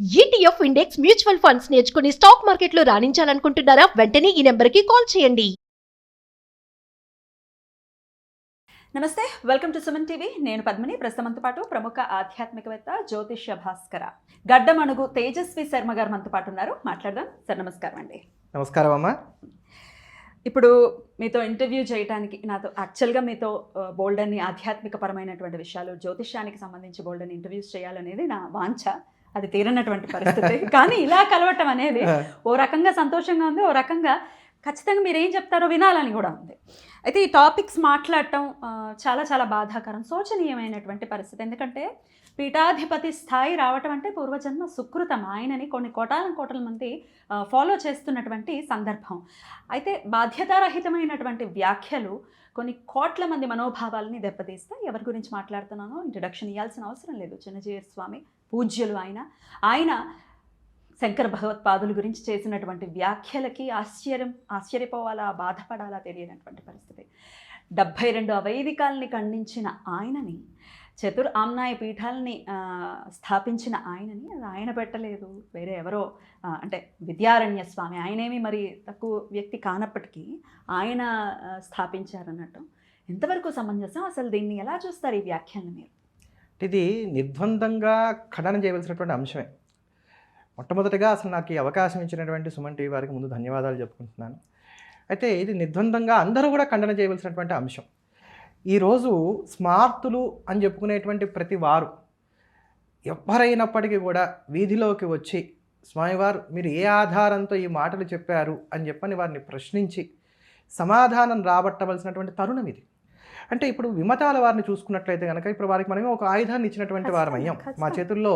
ETF index mutual funds నేర్చుకుని stock మార్కెట్లో రాణించాలనుకుంటున్నారా? వెంటనే ఈ నెంబర్కి కాల్ చేయండి. నమస్తే, వెల్కమ్ టు సుమన్ టీవీ. నేను పద్మిని. ప్రస్తుతంతో పాటు ప్రముఖ ఆధ్యాత్మికవేత్త జ్యోతిష్య భాస్కర గడ్డమణుగు తేజస్వి శర్మ గారు మనతో పాటు ఉన్నారు. మాట్లాడదాం సార్. నమస్కారం అండి. నమస్కారం అమ్మా. ఇప్పుడు మీతో ఇంటర్వ్యూ చేయడానికి యాక్చువల్గా మీతో బోల్డ్ అని ఆధ్యాత్మిక పరమైనటువంటి విషయాలు, జ్యోతిష్యానికి సంబంధించి బోల్డ్ అని ఇంటర్వ్యూస్ చేయాలనేది నా వాంఛ. అది తీరనటువంటి పరిస్థితి. కానీ ఇలా కలవటం అనేది ఓ రకంగా సంతోషంగా ఉంది, ఓ రకంగా ఖచ్చితంగా మీరు ఏం చెప్తారో వినాలని కూడా ఉంది. అయితే ఈ టాపిక్స్ మాట్లాడటం చాలా చాలా బాధాకరం, శోచనీయమైనటువంటి పరిస్థితి. ఎందుకంటే పీఠాధిపతి స్థాయి రావటం అంటే పూర్వజన్మ సుకృతం. ఆయనని కొన్ని కోటాల మంది ఫాలో చేస్తున్నటువంటి సందర్భం. అయితే బాధ్యతారహితమైనటువంటి వ్యాఖ్యలు కొన్ని కోట్ల మంది మనోభావాలని దెబ్బతీస్తాయి. ఎవరి గురించి మాట్లాడుతున్నానో ఇంట్రడక్షన్ ఇవ్వాల్సిన అవసరం లేదు. చిన్నజీయర్ స్వామి పూజ్యులు ఆయన శంకర భగవత్పాదుల గురించి చేసినటువంటి వ్యాఖ్యలకి ఆశ్చర్యపోవాలా, బాధపడాలా తెలియనటువంటి పరిస్థితి. 72 అవైదికాలని ఖండించిన ఆయనని, ఆమ్నాయ పీఠాలని స్థాపించిన ఆయనని ఆయన పెట్టలేదు, వేరే ఎవరో, అంటే విద్యారణ్య స్వామి, ఆయనేమి మరి తక్కువ వ్యక్తి కానప్పటికీ ఆయన స్థాపించారన్నట్టు. ఎంతవరకు సమంజసం? అసలు దీన్ని ఎలా చూస్తారు ఈ వ్యాఖ్యలను మీరు? ఇది నిర్ద్వందంగా ఖండన చేయవలసినటువంటి అంశమే. మొట్టమొదటిగా అసలు నాకు ఈ అవకాశం ఇచ్చినటువంటి సుమన్ టీవీ వారికి ముందు ధన్యవాదాలు చెప్పుకుంటున్నాను. అయితే ఇది నిర్ద్వందంగా అందరూ కూడా ఖండన చేయవలసినటువంటి అంశం. ఈరోజు స్మార్తులు అని చెప్పుకునేటువంటి ప్రతి వారు ఎవరైనప్పటికీ కూడా వీధిలోకి వచ్చి స్వామివారు మీరు ఏ ఆధారంతో ఈ మాటలు చెప్పారు అని చెప్పని వారిని ప్రశ్నించి సమాధానం రాబట్టవలసినటువంటి తరుణం ఇది. అంటే ఇప్పుడు విమతాల వారిని చూసుకున్నట్లయితే కనుక ఇప్పుడు వారికి మనమే ఒక ఆయుధాన్ని ఇచ్చినటువంటి వారం అయ్యాం. మా చేతుల్లో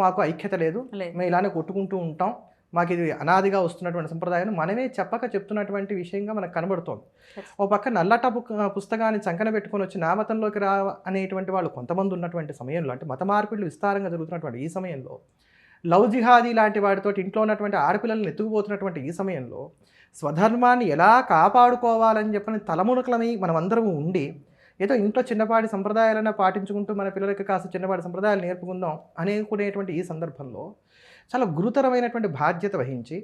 మాకు ఐక్యత లేదు, మేము ఇలానే కొట్టుకుంటూ ఉంటాం, మాకు ఇది అనాదిగా వస్తున్నటువంటి సంప్రదాయాన్ని మనమే చెప్తున్నటువంటి విషయంగా మనకు కనబడుతోంది. ఓ పక్క నల్లట పుస్తకాన్ని చంకన పెట్టుకొని వచ్చి నా మతంలోకి రా అనేటువంటి వాళ్ళు కొంతమంది ఉన్నటువంటి సమయంలో, అంటే మత మార్పిడులు విస్తారంగా జరుగుతున్నటువంటి ఈ సమయంలో, లవ్ జిహాదీ లాంటి వాటితో ఇంట్లో ఉన్నటువంటి ఆడపిల్లలను ఎత్తుకుపోతున్నటువంటి ఈ సమయంలో స్వధర్మాన్ని ఎలా కాపాడుకోవాలని చెప్పని తలమునకలమై మనమందరము ఉండి ఏదో ఇంట్లో చిన్నపాటి సంప్రదాయాలను పాటించుకుంటూ మన పిల్లలకి కాస్త చిన్నపాటి సంప్రదాయాలు నేర్పుకుందాం అనుకునేటువంటి ఈ సందర్భంలో చాలా గురుతరమైనటువంటి బాధ్యత వహించి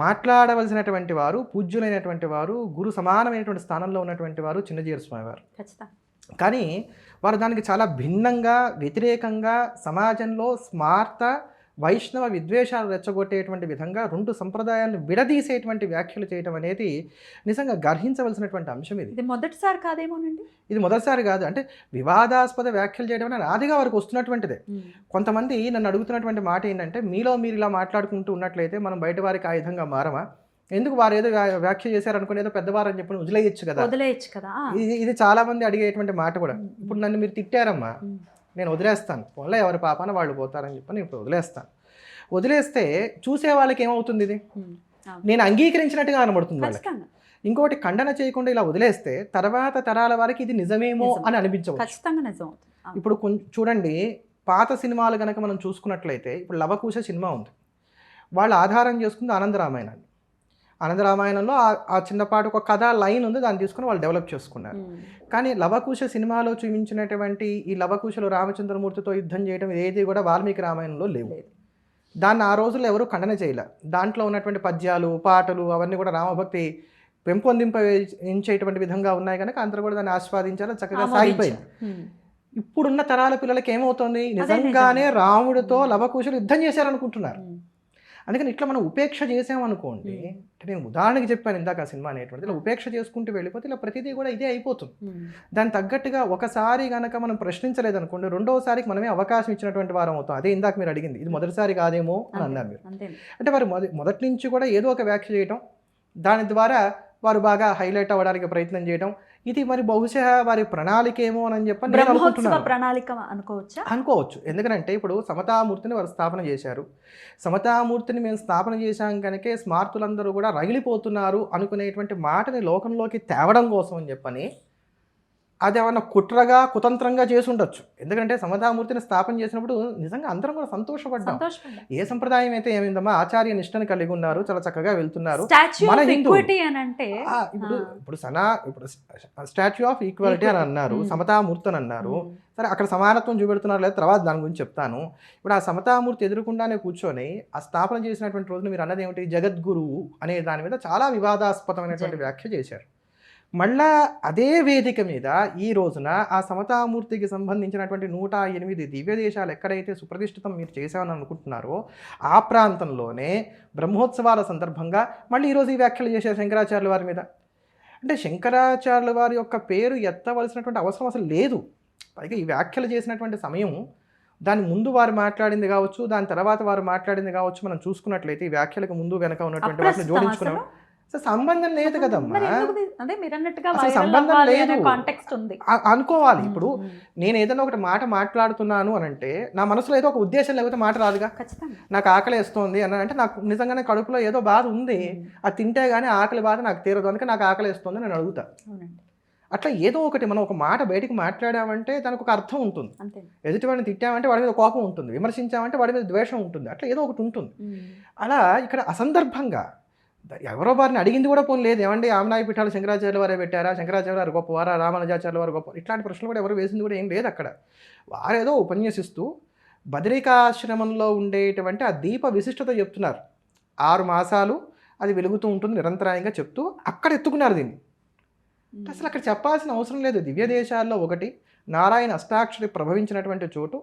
మాట్లాడవలసినటువంటి వారు, పూజ్యులైనటువంటి వారు, గురు సమానమైనటువంటి స్థానంలో ఉన్నటువంటి వారు చిన్నజీయర్ స్వామి వారు. కానీ వారు దానికి చాలా భిన్నంగా, వ్యతిరేకంగా సమాజంలో స్మార్త వైష్ణవ విద్వేషాలు రెచ్చగొట్టేటువంటి విధంగా రెండు సంప్రదాయాలను విడదీసేటువంటి వ్యాఖ్యలు చేయడం అనేది నిజంగా గర్హించవలసినటువంటి అంశం. ఇది మొదటిసారి కాదేమోనండి. ఇది మొదటిసారి కాదు. అంటే వివాదాస్పద వ్యాఖ్యలు చేయడం అనేది ఆదిగా వారికి వస్తున్నటువంటిదే. కొంతమంది నన్ను అడుగుతున్నటువంటి మాట ఏంటంటే, మీలో మీరు ఇలా మాట్లాడుకుంటూ ఉన్నట్లయితే మనం బయట వారికి ఆయుధంగా మారమా? ఎందుకు వారు ఏదో వ్యాఖ్య చేశారనుకుని ఏదో పెద్దవారు అని చెప్పి వదిలేయచ్చు కదా. ఇది చాలా మంది అడిగేటువంటి మాట కూడా. ఇప్పుడు నన్ను మీరు తిట్టారమ్మా, నేను వదిలేస్తాను, వాళ్ళ ఎవరి పాపాన వాళ్ళు పోతారని చెప్పి నేను ఇప్పుడు వదిలేస్తాను. వదిలేస్తే చూసే వాళ్ళకి ఏమవుతుంది? ఇది నేను అంగీకరించినట్టుగా కనబడుతుంది వాళ్ళకి. ఇంకోటి, ఖండన చేయకుండా ఇలా వదిలేస్తే తర్వాత తరాల వారికి ఇది నిజమేమో అని అనిపించవచ్చు. ఇప్పుడు చూడండి, పాత సినిమాలు కనుక మనం చూసుకున్నట్లయితే, ఇప్పుడు లవకుశ సినిమా ఉంది, వాళ్ళు ఆధారం చేసుకుంది ఆనందరామాయణాన్ని. ఆనందరామాయణంలో ఆ చిన్నపాటి ఒక కథ లైన్ ఉంది, దాన్ని తీసుకుని వాళ్ళు డెవలప్ చేసుకున్నారు. కానీ లవకుశ సినిమాలో చూపించినటువంటి ఈ లవకుశలు రామచంద్రమూర్తితో యుద్ధం చేయడం ఏది కూడా వాల్మీకి రామాయణంలో లేవు. దాన్ని ఆ రోజుల్లో ఎవరు ఖండన చేయలే. దాంట్లో ఉన్నటువంటి పద్యాలు, పాటలు అవన్నీ కూడా రామభక్తి పెంపొందింపేటువంటి విధంగా ఉన్నాయి కనుక అందరూ కూడా దాన్ని ఆస్వాదించాలి, చక్కగా సాగిపోయింది. ఇప్పుడున్న తరాల పిల్లలకి ఏమవుతుంది? నిజంగానే రాముడితో లవకుశలు యుద్ధం చేశారనుకుంటున్నారు. అందుకని ఇట్లా మనం ఉపేక్ష చేసామనుకోండి, అంటే నేను ఉదాహరణకి చెప్పాను ఇందాక ఆ సినిమా అనేటువంటిది, ఇలా ఉపేక్ష చేసుకుంటూ వెళ్ళిపోతే ఇలా ప్రతిదీ కూడా ఇదే అయిపోతుంది. దానికి తగ్గట్టుగా ఒకసారి కనుక మనం ప్రశ్నించలేదనుకోండి, రెండోసారికి మనమే అవకాశం ఇచ్చినటువంటి వారం అవుతాం. అదే ఇందాక మీరు అడిగింది, ఇది మొదటిసారి కాదేమో అని అన్నారు మీరు. అంటే వారు మొదటి నుంచి కూడా ఏదో ఒక వ్యాఖ్య చేయటం, దాని ద్వారా వారు బాగా హైలైట్ అవ్వడానికి ప్రయత్నం చేయడం, ఇది మరి బహుశా వారి ప్రణాళిక ఏమో అని చెప్పి నేను అనుకుంటున్నాను. ప్రణాళిక అనుకోవచ్చు. ఎందుకంటే ఇప్పుడు సమతామూర్తిని వారు స్థాపన చేశారు. సమతామూర్తిని మేము స్థాపన చేశాం కనుకే స్మార్తులందరూ కూడా రగిలిపోతున్నారు అనుకునేటువంటి మాటని లోకంలోకి తేవడం కోసం అని చెప్పని అది ఏమన్నా కుట్రగా కుతంత్రంగా చేసి ఉండొచ్చు. ఎందుకంటే సమతామూర్తిని స్థాపన చేసినప్పుడు నిజంగా అందరం కూడా సంతోషపడ్డాం. ఏ సంప్రదాయం అయితే ఏమైందమ్మా, ఆచార్య నిష్టను కలిగి ఉన్నారు, చాలా చక్కగా వెళ్తున్నారు. మన హిందువులు ఇప్పుడు స్టాచ్యూ ఆఫ్ ఈక్వాలిటీ అని అన్నారు, సమతామూర్తి అని అన్నారు. సరే, అక్కడ సమానత్వం చూపెడుతున్నారు లేదా తర్వాత దాని గురించి చెప్తాను. ఇప్పుడు ఆ సమతామూర్తి ఎదురుకుండానే కూర్చొని ఆ స్థాపన చేసినటువంటి రోజున మీరు అన్నది ఏమిటి, జగద్గురువు అనే దాని మీద చాలా వివాదాస్పదమైనటువంటి వ్యాఖ్య చేశారు. మళ్ళా అదే వేదిక మీద ఈ రోజున ఆ సమతామూర్తికి సంబంధించినటువంటి 108 దివ్య దేశాలు ఎక్కడైతే సుప్రతిష్ఠితం మీరు చేశామని అనుకుంటున్నారో ఆ ప్రాంతంలోనే బ్రహ్మోత్సవాల సందర్భంగా మళ్ళీ ఈరోజు ఈ వ్యాఖ్యలు చేశారు శంకరాచార్యుల వారి మీద. అంటే శంకరాచార్యుల వారి యొక్క పేరు ఎత్తవలసినటువంటి అవసరం అసలు లేదు. పైగా ఈ వ్యాఖ్యలు చేసినటువంటి సమయం, దాని ముందు వారు మాట్లాడింది కావచ్చు, దాని తర్వాత వారు మాట్లాడింది కావచ్చు, మనం చూసుకున్నట్లయితే ఈ వ్యాఖ్యలకు ముందు వెనక ఉన్నటువంటి వాటిని జోడించుకున్నాం. సంబంధం లేదు కదమ్మా, అసలు సంబంధం లేదు అనుకోవాలి. ఇప్పుడు నేను ఏదైనా ఒకటి మాట మాట్లాడుతున్నాను అని అంటే నా మనసులో ఏదో ఒక ఉద్దేశం లేకపోతే మాట రాదుగా. నాకు ఆకలి వేస్తుంది అని అంటే నాకు నిజంగానే కడుపులో ఏదో బాధ ఉంది, అది తింటే కానీ ఆకలి బాధ నాకు తీరదు, అందుకే నాకు ఆకలి వేస్తుంది నేను అడుగుతా. అట్లా ఏదో ఒకటి మనం ఒక మాట బయటికి మాట్లాడామంటే దానికి ఒక అర్థం ఉంటుంది. ఎదుటి వాడిని తిట్టామంటే వాడి మీద కోపం ఉంటుంది, విమర్శించామంటే వాడి మీద ద్వేషం ఉంటుంది, అట్లా ఏదో ఒకటి ఉంటుంది. అలా ఇక్కడ అసందర్భంగా ఎవరో వారిని అడిగింది కూడా పోనీ లేదు, ఏమండి ఆమనాయ పీఠాలు శంకరాచార్యుల వారే పెట్టారా, శంకరాచార్య వారు గొప్పవారా, రామానుజాచార్యుల వారు గొప్ప, ఇట్లాంటి ప్రశ్నలు కూడా ఎవరు వేసింది కూడా ఏం లేదు. అక్కడ వారేదో ఉపన్యసిస్తూ బదరికాశ్రమంలో ఉండేటువంటి ఆ దీప విశిష్టత చెప్తున్నారు. 6 మాసాలు అది వెలుగుతూ ఉంటుంది నిరంతరాయంగా చెప్తూ అక్కడ ఎత్తుకున్నారు దీన్ని. అసలు అక్కడ చెప్పాల్సిన అవసరం లేదు. దివ్య దేశాల్లో ఒకటి నారాయణ అష్టాక్షరి ప్రభవించినటువంటి చోటు,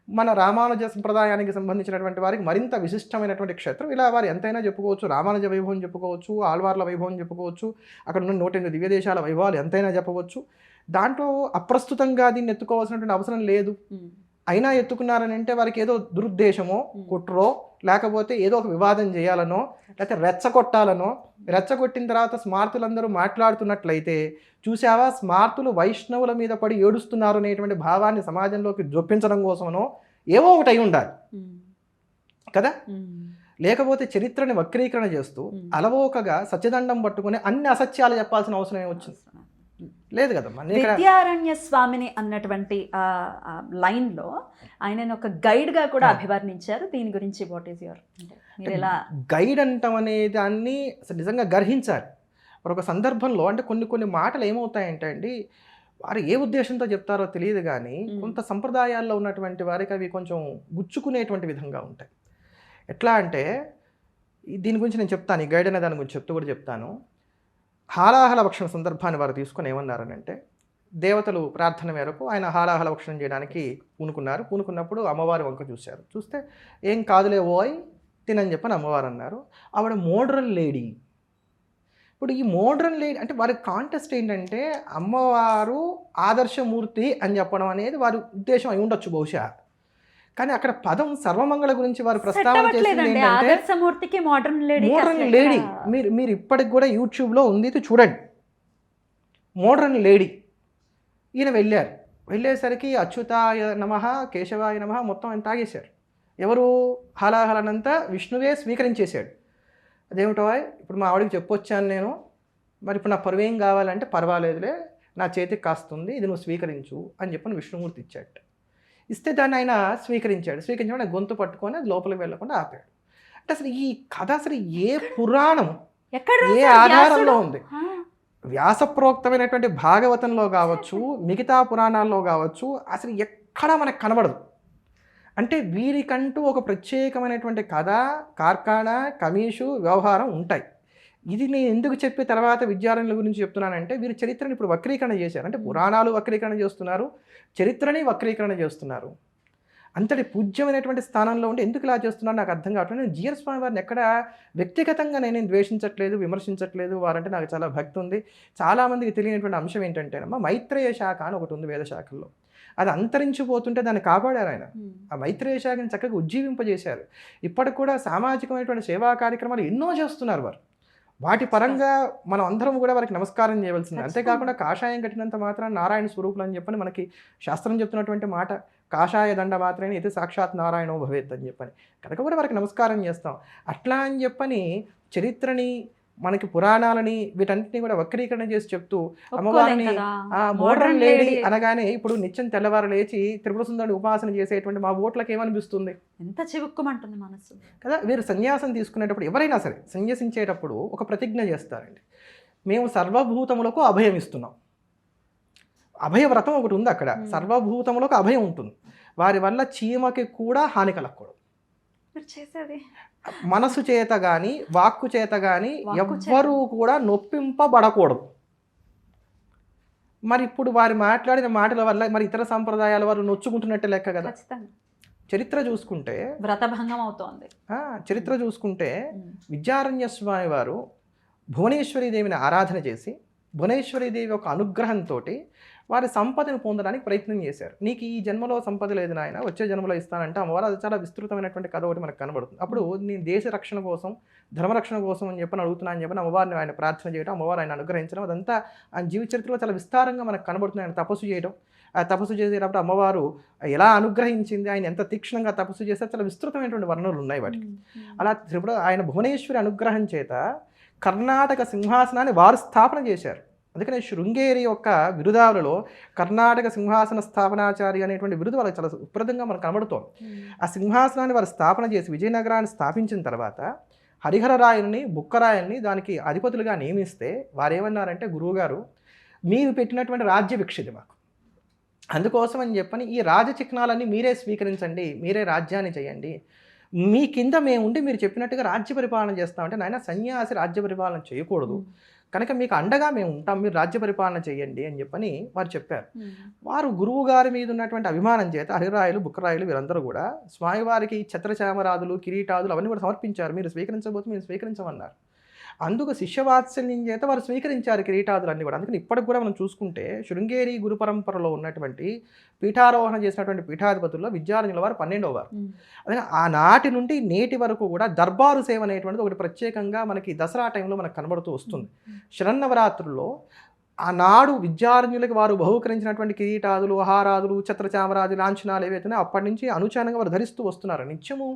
మన రామానుజ సంప్రదాయానికి సంబంధించినటువంటి వారికి మరింత విశిష్టమైనటువంటి క్షేత్రం. ఇలా వారు ఎంతైనా చెప్పుకోవచ్చు, రామానుజ వైభవం చెప్పుకోవచ్చు, ఆళ్వార్ల వైభవం చెప్పుకోవచ్చు, అక్కడ ఉన్న 108 దివ్య దేశాల వైభవాలు ఎంతైనా చెప్పవచ్చు. దాంట్లో అప్రస్తుతంగా దీన్ని ఎత్తుకోవాల్సినటువంటి అవసరం లేదు. అయినా ఎత్తుకున్నారని అంటే వారికి ఏదో దురుద్దేశమో కుట్రో లేకపోతే ఏదో ఒక వివాదం చేయాలనో లేకపోతే రెచ్చగొట్టాలనో, రెచ్చగొట్టిన తర్వాత స్మార్తులందరూ మాట్లాడుతున్నట్లయితే చూసావా స్మార్తులు వైష్ణవుల మీద పడి ఏడుస్తున్నారు అనేటువంటి భావాన్ని సమాజంలోకి జొప్పించడం కోసమనో ఏవో ఒకటి అయి ఉండాలి కదా. లేకపోతే చరిత్రని వక్రీకరణ చేస్తూ అలవోకగా సత్యదండం పట్టుకుని అన్ని అసత్యాలు చెప్పాల్సిన అవసరం ఏమొచ్చింది, లేదు కదా. విద్యారణ్య స్వామిని అన్నటువంటి లైన్లో ఆయన ఒక గైడ్గా కూడా అభివర్ణించారు. దీని గురించి వాట్ ఈస్ యువర్, గైడ్ అంటాం అనే దాన్ని నిజంగా గర్హించాలి. ఒక సందర్భంలో అంటే కొన్ని మాటలు ఏమవుతాయంటే అండి, వారు ఏ ఉద్దేశంతో చెప్తారో తెలియదు కానీ కొంత సంప్రదాయాల్లో ఉన్నటువంటి వారికి అవి కొంచెం గుచ్చుకునేటువంటి విధంగా ఉంటాయి. ఎట్లా అంటే దీని గురించి నేను చెప్తాను, ఈ గైడ్ అనే దాని గురించి చెప్తూ కూడా చెప్తాను. హాలాహల భక్షణ సందర్భాన్ని వారు తీసుకొని ఏమన్నారనంటే, దేవతలు ప్రార్థన మేరకు ఆయన హాలాహల భక్షణం చేయడానికి పూనుకున్నప్పుడు అమ్మవారి వంక చూశారు. చూస్తే ఏం కాదులే ఓయ్ తినని చెప్పని అమ్మవారు అన్నారు. ఆవిడ మోడ్రన్ లేడీ. ఇప్పుడు ఈ మోడ్రన్ లేడీ అంటే వారి కాంటెస్ట్ ఏంటంటే అమ్మవారు ఆదర్శమూర్తి అని చెప్పడం అనేది వారి ఉద్దేశం అయి ఉండొచ్చు బహుశా. కానీ అక్కడ పదం సర్వమంగళ గురించి వారు ప్రస్తావన చేసింది ఏంటంటే మోడ్రన్ లేడీ. మీరు ఇప్పటికి కూడా యూట్యూబ్లో ఉంది, చూడండి. మోడ్రన్ లేడీ ఈయన వెళ్ళేసరికి అచ్యుతాయ నమః కేశవాయ నమః మొత్తం ఆయన తాగేశారు. ఎవరు హలాహలనంతా విష్ణువే స్వీకరించేశాడు. అదేమిటో ఇప్పుడు మా ఆవిడకి చెప్పొచ్చాను నేను, మరి ఇప్పుడు నా పరువేం కావాలంటే పర్వాలేదులే నా చేతికి కాస్తుంది, ఇది నువ్వు స్వీకరించు అని చెప్పని విష్ణుమూర్తి ఇచ్చాడు. ఇస్తే దాన్ని ఆయన స్వీకరించిన గొంతు పట్టుకొని అది లోపలికి వెళ్ళకుండా ఆపాడు. అంటే అసలు ఈ కథ అసలు ఏ పురాణం ఏ ఆధారంలో ఉంది? వ్యాసప్రోక్తమైనటువంటి భాగవతంలో కావచ్చు, మిగతా పురాణాల్లో కావచ్చు, అసలు ఎక్కడా మనకు కనబడదు. అంటే వీరికంటూ ఒక ప్రత్యేకమైనటువంటి కథ, కార్ఖానా, కమీషు, వ్యవహారం ఉంటాయి. ఇది నేను ఎందుకు చెప్పి తర్వాత విద్యారణ్యుల గురించి చెప్తున్నానంటే, వీరు చరిత్రను ఇప్పుడు వక్రీకరణ చేశారు. అంటే పురాణాలు వక్రీకరణ చేస్తున్నారు, చరిత్రని వక్రీకరణ చేస్తున్నారు. అంతటి పూజ్యమైనటువంటి స్థానంలో ఉండి ఎందుకు ఇలా చేస్తున్నారు నాకు అర్థం కావట్లేదు. నేను జిఆర్ స్వామి వారిని ఎక్కడ వ్యక్తిగతంగా నేను ద్వేషించట్లేదు, విమర్శించట్లేదు. వారంటే నాకు చాలా భక్తి ఉంది. చాలామందికి తెలియనటువంటి అంశం ఏంటంటేనమ్మా, మైత్రేయ శాఖ అని ఒకటి ఉంది వేద శాఖల్లో. అది అంతరించిపోతుంటే దాన్ని కాపాడారు ఆయన. ఆ మైత్రేయ శాఖని చక్కగా ఉజ్జీవింపజేశారు. ఇప్పటికి కూడా సామాజికమైనటువంటి సేవా కార్యక్రమాలు ఎన్నో చేస్తున్నారు వారు. వాటి పరంగా మనం అందరం కూడా వారికి నమస్కారం చేయవలసింది. అంతేకాకుండా కాషాయం కట్టినంత మాత్రం నారాయణ స్వరూపులు అని చెప్పని మనకి శాస్త్రం చెప్తున్నటువంటి మాట, కాషాయ దండ మాత్రమే ఇది సాక్షాత్ నారాయణో భవేత్ అని చెప్పని, కనుక కూడా వారికి నమస్కారం చేస్తాం. అట్లా అని చెప్పని చరిత్రని మనకి పురాణాలని వీటన్నిటిని కూడా వక్రీకరణ చేసి చెప్తూ ఒప్పుకోలేం అమ్మవారిని కదా. Modern Modern lady lady. అనగానే ఇప్పుడు నిత్యం తెల్లవారు లేచి త్రిపుర సుందరిని ఉపాసన చేసేటువంటి మా ఓట్లకు ఏమనిపిస్తుంది ఎంత చివుక్కుమంటుంది మనసు. కదా. వీరు సన్యాసం తీసుకునేటప్పుడు ఎవరైనా సరే సన్యసించేటప్పుడు ఒక ప్రతిజ్ఞ చేస్తారండి. మేము సర్వభూతములకు అభయం ఇస్తున్నాం. అభయ వ్రతం ఒకటి ఉంది అక్కడ. సర్వభూతములకు అభయం ఉంటుంది. వారి వల్ల చీమకి కూడా హాని కలగకూడదు. మీరు చేసేది మనసు చేత కానీ వాక్కు చేత కానీ వాక్కు చేత. ఎవ్వరూ కూడా నొప్పింపబడకూడదు. మరి ఇప్పుడు వారి మాట్లాడిన మాటల వల్ల మరి ఇతర సంప్రదాయాల వారు నొచ్చుకుంటున్నట్టే లెక్క కదా. ఖచ్చితంగా చరిత్ర చూసుకుంటే వ్రతభంగం అవుతోంది. చరిత్ర చూసుకుంటే విద్యారణ్య స్వామి వారు భువనేశ్వరీదేవిని ఆరాధన చేసి భువనేశ్వరీదేవి యొక్క అనుగ్రహంతో వారి సంపదను పొందడానికి ప్రయత్నం చేశారు. నీకు ఈ జన్మలో సంపద లేదు నాయన, వచ్చే జన్మలో ఇస్తానంటే అమ్మవారు అది చాలా విస్తృతమైనటువంటి కథ ఒకటి మనకు కనబడుతుంది. అప్పుడు నేను దేశ రక్షణ కోసం ధర్మరక్షణ కోసం అని చెప్పని అడుగుతున్నా అని చెప్పని అమ్మవారిని ఆయన ప్రార్థన చేయడం, అమ్మవారు ఆయన అనుగ్రహించడం, అదంతా ఆయన జీవిత చరిత్రలో చాలా విస్తారంగా మనకు కనబడుతుంది. ఆయన తపస్సు చేయడం, ఆ తపస్సు చేసేటప్పుడు అమ్మవారు ఎలా అనుగ్రహించింది, ఆయన ఎంత తీక్షణంగా తపస్సు చేస్తే చాలా విస్తృతమైనటువంటి వర్ణనలు ఉన్నాయి వాటికి. అలా త్రిపుర ఆయన భువనేశ్వరి అనుగ్రహం చేత కర్ణాటక సింహాసనాన్ని వారు స్థాపన చేశారు. అందుకనే శృంగేరి యొక్క బిరుదావులలో కర్ణాటక సింహాసన స్థాపనాచారి అనేటువంటి బిరుదు వాళ్ళకి చాలా సుప్రదంగా మనకు కనబడుతోంది. ఆ సింహాసనాన్ని వారు స్థాపన చేసి విజయనగరాన్ని స్థాపించిన తర్వాత హరిహరరాయల్ని బుక్కరాయల్ని దానికి అధిపతులుగా నియమిస్తే వారు ఏమన్నారంటే, గురువుగారు మీరు పెట్టినటువంటి రాజ్య భిక్షది మాకు, అందుకోసం అని చెప్పని ఈ రాజచిహ్నాలన్నీ మీరే స్వీకరించండి, మీరే రాజ్యాన్ని చేయండి, మీ కింద మేము ఉండి మీరు చెప్పినట్టుగా రాజ్య పరిపాలన చేస్తామంటే, నాయన సన్యాసి రాజ్య పరిపాలన చేయకూడదు కనుక మీకు అండగా మేము ఉంటాం, మీరు రాజ్య పరిపాలన చేయండి అని చెప్పని వారు చెప్పారు. వారు గురువు గారి మీద ఉన్నటువంటి అభిమానం చేత హరిరాయలు బుక్కరాయలు వీరందరూ కూడా స్వామివారికి ఛత్రచామరాదులు కిరీటాదులు అవన్నీ కూడా సమర్పించారు. మీరు స్వీకరించబోతే మీరు స్వీకరించమన్నారు. అందుకు శిష్యవాత్సల్యం చేత వారు స్వీకరించారు కిరీటాదులన్నీ కూడా. అందుకని ఇప్పటికి కూడా మనం చూసుకుంటే శృంగేరి గురు పరంపరలో ఉన్నటువంటి పీఠారోహణ చేసినటువంటి పీఠాధిపతుల్లో విద్యారణ్యుల వారు 12వ వారు. అదే ఆనాటి నుండి నేటి వరకు కూడా దర్బారు సేవ అనేటువంటిది ఒకటి ప్రత్యేకంగా మనకి దసరా టైంలో మనకు కనబడుతూ వస్తుంది. శరన్నవరాత్రుల్లో ఆనాడు విద్యారణ్యులకి వారు బహుకరించినటువంటి కిరీటాదులు ఆహారాదులు ఛత్రచామరాది లాంఛనాలు ఏవైతే అప్పటి నుంచి అనుచానంగా వారు ధరిస్తూ వస్తున్నారు. నిత్యము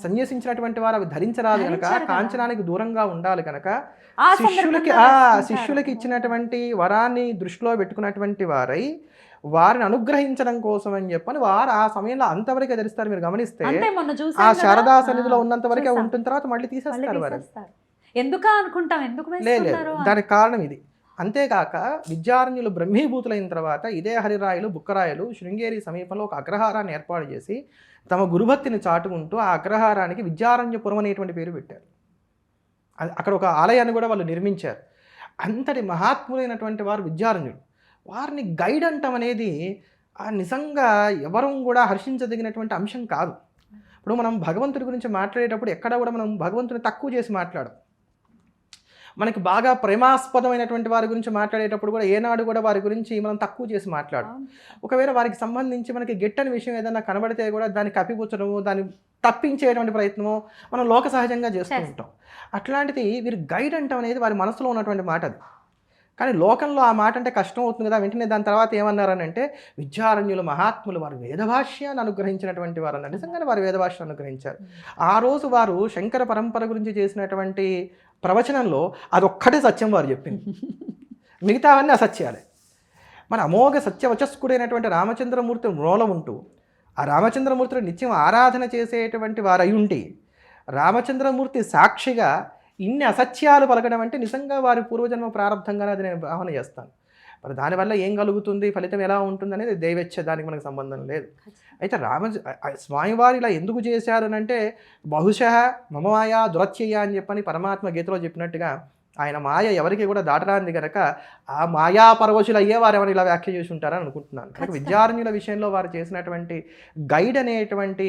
సన్యసించినటువంటి వారు అవి ధరించరాదు కనుక, కాంచనానికి దూరంగా ఉండాలి కనుక శిష్యులకి ఇచ్చినటువంటి వరాన్ని దృష్టిలో పెట్టుకున్నటువంటి వారై వారిని అనుగ్రహించడం కోసం అని చెప్పని వారు ఆ సమయంలో అంతవరకే ధరిస్తారు. మీరు గమనిస్తే ఆ శారదా సన్నిధిలో ఉన్నంత వరకే ఉంటుంది, తర్వాత మళ్ళీ తీసేస్తారు వారు. ఎందుకు అనుకుంటాం, ఎందుకు లేదు, దానికి కారణం ఇది. అంతేకాక విద్యారణ్యులు బ్రహ్మీభూతులైన తర్వాత ఇదే హరిరాయలు బుక్కరాయలు శృంగేరి సమీపంలో ఒక అగ్రహారాన్ని ఏర్పాటు చేసి తమ గురుభక్తిని చాటుకుంటూ ఆ అగ్రహారానికి విద్యారణ్యపురం అనేటువంటి పేరు పెట్టారు. అక్కడ ఒక ఆలయాన్ని కూడా వాళ్ళు నిర్మించారు. అంతటి మహాత్ములైనటువంటి వారు విద్యారణ్యులు. వారిని గైడ్ అంటాం అనేది నిజంగా ఎవరూ కూడా హర్షించదగినటువంటి అంశం కాదు. ఇప్పుడు మనం భగవంతుడి గురించి మాట్లాడేటప్పుడు ఎక్కడ కూడా మనం భగవంతుని తక్కువ చేసి మాట్లాడం. మనకి బాగా ప్రేమాస్పదమైనటువంటి వారి గురించి మాట్లాడేటప్పుడు కూడా ఏనాడు కూడా వారి గురించి మనం తక్కువ చేసి మాట్లాడడం. ఒకవేళ వారికి సంబంధించి మనకి గిట్టని విషయం ఏదైనా కనబడితే కూడా దాన్ని కప్పిపుచ్చడము, దాన్ని తప్పించేటువంటి ప్రయత్నము మనం లోక సహజంగా చేస్తూ ఉంటాం. అట్లాంటిది వీరు గైడ్ అంటాం అనేది వారి మనసులో ఉన్నటువంటి మాట అది. కానీ లోకంలో ఆ మాట అంటే కష్టం అవుతుంది కదా. వెంటనే దాని తర్వాత ఏమన్నారని అంటే, విద్యారణ్యులు మహాత్ములు వారు వేదభాష్యాన్ని అనుగ్రహించినటువంటి వారు అన్నారు. నిజంగానే వారు వేదభాష్యాన్ని అనుగ్రహించారు. ఆ రోజు వారు శంకర పరంపర గురించి చేసినటువంటి ప్రవచనంలో అదొక్కటే సత్యం వారు చెప్పింది, మిగతావన్నీ అసత్యాలే. మన అమోఘ సత్యవచస్కుడైనటువంటి రామచంద్రమూర్తి మూలం ఉంటూ ఆ రామచంద్రమూర్తిని నిత్యం ఆరాధన చేసేటువంటి వారు అయి ఉండి రామచంద్రమూర్తి సాక్షిగా ఇన్ని అసత్యాలు పలకడం అంటే నిజంగా వారి పూర్వజన్మ ప్రారంభంగానే అది నేను భావన చేస్తాను. మరి దానివల్ల ఏం కలుగుతుంది, ఫలితం ఎలా ఉంటుంది అనేది దైవేచ్ఛ, దానికి మనకు సంబంధం లేదు. అయితే స్వామివారు ఇలా ఎందుకు చేశారు అని అంటే, బహుశः మమ మాయా దురత్యయ అని చెప్పని పరమాత్మ గీతలో చెప్పినట్టుగా ఆయన మాయ ఎవరికి కూడా దాటరాంది కనుక ఆ మాయా పరవశులు అయ్యే వారు ఎవరు ఇలా వ్యాఖ్య చేసి ఉంటారని అనుకుంటున్నాను. కనుక విద్యారణ్యుల విషయంలో వారు చేసినటువంటి గైడ్ అనేటువంటి